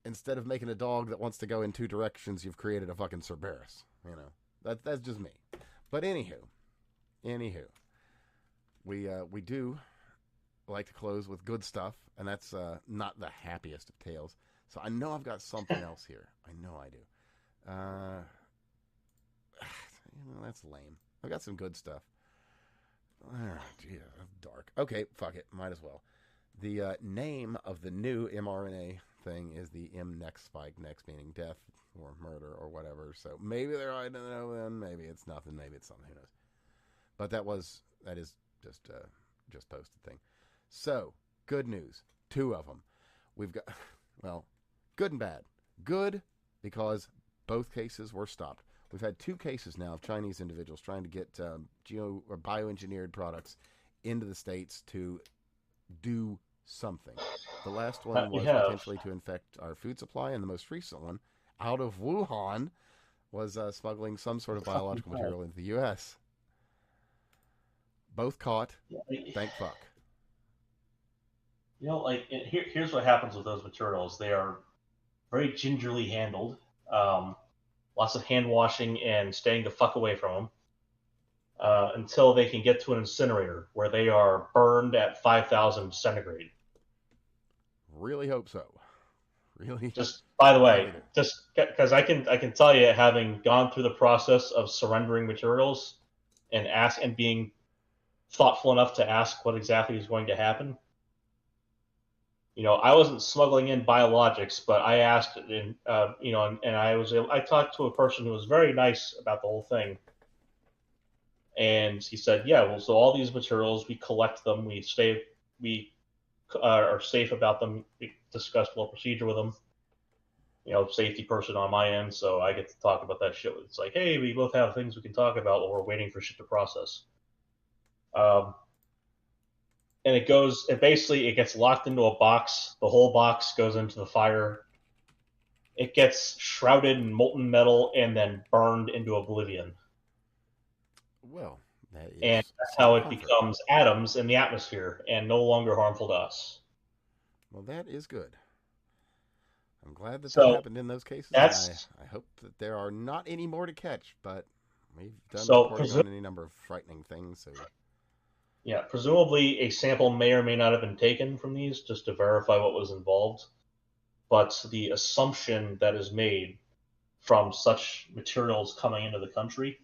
instead of making a dog that wants to go in two directions, you've created a fucking Cerberus. That's just me. But anywho, we do like to close with good stuff, and that's not the happiest of tales. So I know I've got something else here. I know I do. That's lame. I've got some good stuff. Gee, that's dark. Okay, fuck it. Might as well. The name of the new mRNA thing is the mNext spike, next meaning death or murder or whatever. So maybe they're I don't know then. Maybe it's nothing. Maybe it's something. Who knows? But that is just posted thing. So good news. 2 of them. We've got good and bad. Good because both cases were stopped. We've had 2 cases now of Chinese individuals trying to get bioengineered products into the States to do something. The last one was potentially to infect our food supply, and the most recent one, out of Wuhan, was smuggling some sort of biological material into the U.S. Both caught. Thank fuck. Here's what happens with those materials. They are very gingerly handled. Lots of hand washing and staying the fuck away from them until they can get to an incinerator where they are burned at 5,000 centigrade. Really hope so. Really. Just by the way, just because I can tell you, having gone through the process of surrendering materials and being thoughtful enough to ask what exactly is going to happen. I wasn't smuggling in biologics, but I asked, and I talked to a person who was very nice about the whole thing, and he said, "Yeah, well, so all these materials, we collect them, we are safe about them. We discussed the procedure with them. Safety person on my end, so I get to talk about that shit. It's like, hey, we both have things we can talk about while we're waiting for shit to process." And it gets locked into a box. The whole box goes into the fire. It gets shrouded in molten metal and then burned into oblivion. Well, and that's how it becomes atoms in the atmosphere and no longer harmful to us. Well, that is good. I'm glad that happened in those cases. I hope that there are not any more to catch, but we've done reporting on any number of frightening things. So. Yeah, presumably a sample may or may not have been taken from these just to verify what was involved. But the assumption that is made from such materials coming into the country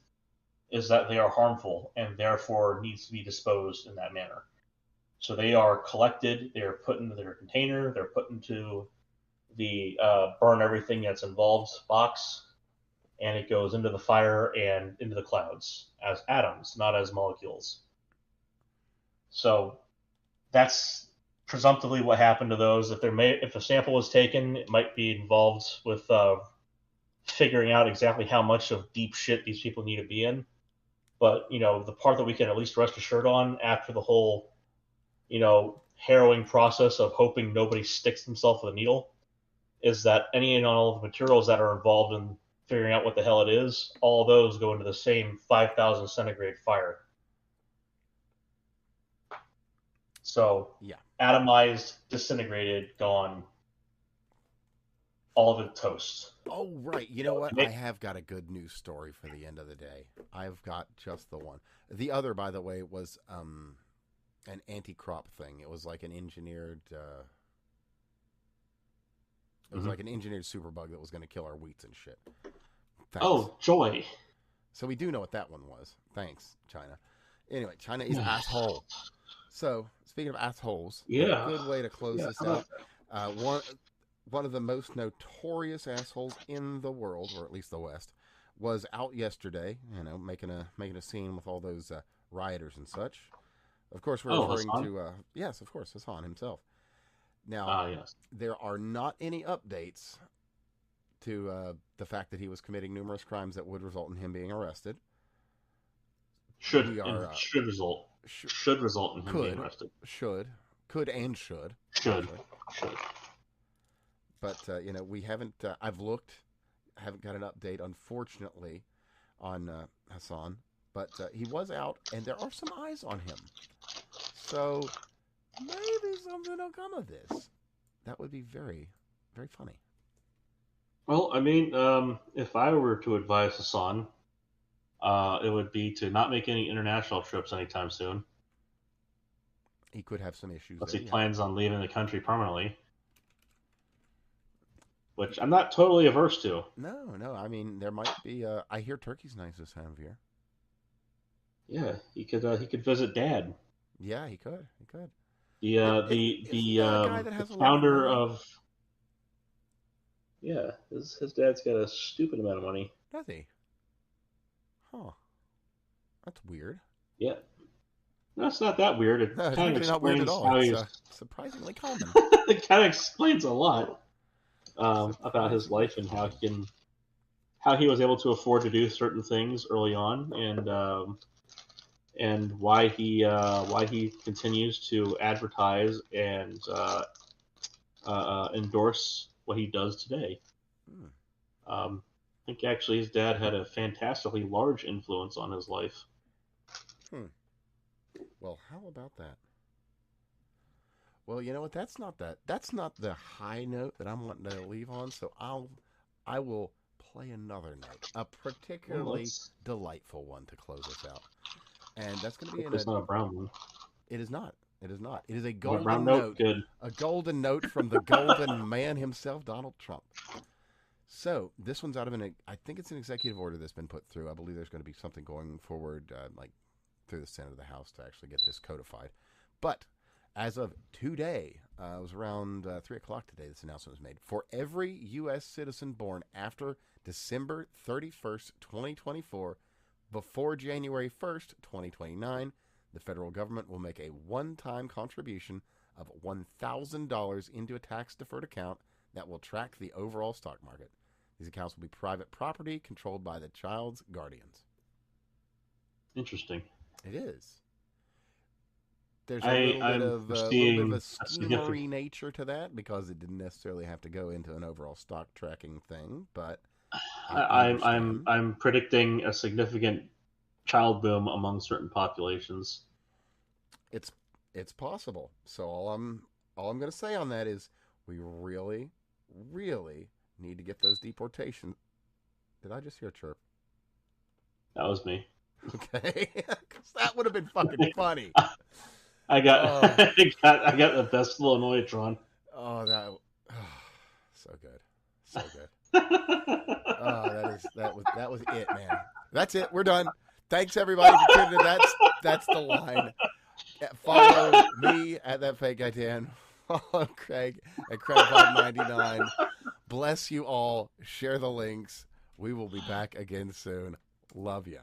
is that they are harmful and therefore needs to be disposed in that manner. So they are collected, they are put into their container, they're put into the burn everything that's involved box, and it goes into the fire and into the clouds as atoms, not as molecules. So that's presumptively what happened to those. If a sample was taken, it might be involved with figuring out exactly how much of deep shit these people need to be in. But the part that we can at least rest assured on after the whole, harrowing process of hoping nobody sticks themselves with a needle, is that any and all of the materials that are involved in figuring out what the hell it is, all of those go into the same 5,000 centigrade fire. So, Yeah. atomized, disintegrated, gone. All of it toast. Oh, right. You know what? I have got a good news story for the end of the day. I've got just the one. The other, by the way, was an anti-crop thing. It was like an engineered... It was like an engineered superbug that was going to kill our wheats and shit. Thanks. Oh, joy. So we do know what that one was. Thanks, China. Anyway, China is asshole. So, speaking of assholes, Yeah. a good way to close this out. One of the most notorious assholes in the world, or at least the West, was out yesterday, making a scene with all those rioters and such. Of course, we're referring Hassan? to... yes, of course, Hassan himself. Now, Yes. there are not any updates to the fact that he was committing numerous crimes that would result in him being arrested. Should We are, result in him being arrested. Could and should. Should. But we haven't. I've looked, haven't got an update, unfortunately, on Hassan. But he was out, and there are some eyes on him. So maybe something will come of this. That would be very, very funny. Well, I mean, if I were to advise Hassan, it would be to not make any international trips anytime soon. He could have some issues. Unless he plans on leaving the country permanently. Which I'm not totally averse to. No. I mean, there might be... I hear turkey's nice this time of year. Yeah, he could visit Dad. Yeah, he could. The founder of... Yeah, his dad's got a stupid amount of money. Does he? Huh. That's weird. Yeah. No, it's not that weird. It No, kind of it's not weird at explains all. how It's surprisingly common. it kind of explains a lot about his life and how he was able to afford to do certain things early on, and why he continues to advertise and endorse what he does today. I think actually his dad had a fantastically large influence on his life. Well, how about that? Well, you know what? That's not the high note that I'm wanting to leave on. So I will play another note, a particularly delightful one to close us out, and that's going to be It's not a brown one. It is not. It is a golden brown note. Good. A golden note from the golden man himself, Donald Trump. So this one's out of I think it's an executive order that's been put through. I believe there's going to be something going forward, like through the Senate of the House to actually get this codified. But as of today, it was around 3 o'clock today, this announcement was made. For every U.S. citizen born after December 31st, 2024, before January 1st, 2029, the federal government will make a one-time contribution of $1,000 into a tax-deferred account that will track the overall stock market. These accounts will be private property controlled by the child's guardians. Interesting. It is. There's a little bit of a schemery nature to that because it didn't necessarily have to go into an overall stock tracking thing, but I'm predicting a significant child boom among certain populations. It's possible. So all I'm going to say on that is we really, really need to get those deportations. Did I just hear a chirp? That was me. Okay, because that would have been fucking funny. I got I got the best little Noitron. So good. That was it, man. That's it. We're done. Thanks everybody for tuning in. That's the line. Follow me at that fake guy Dan. Follow Craig at Craigbob99. Bless you all. Share the links. We will be back again soon. Love ya.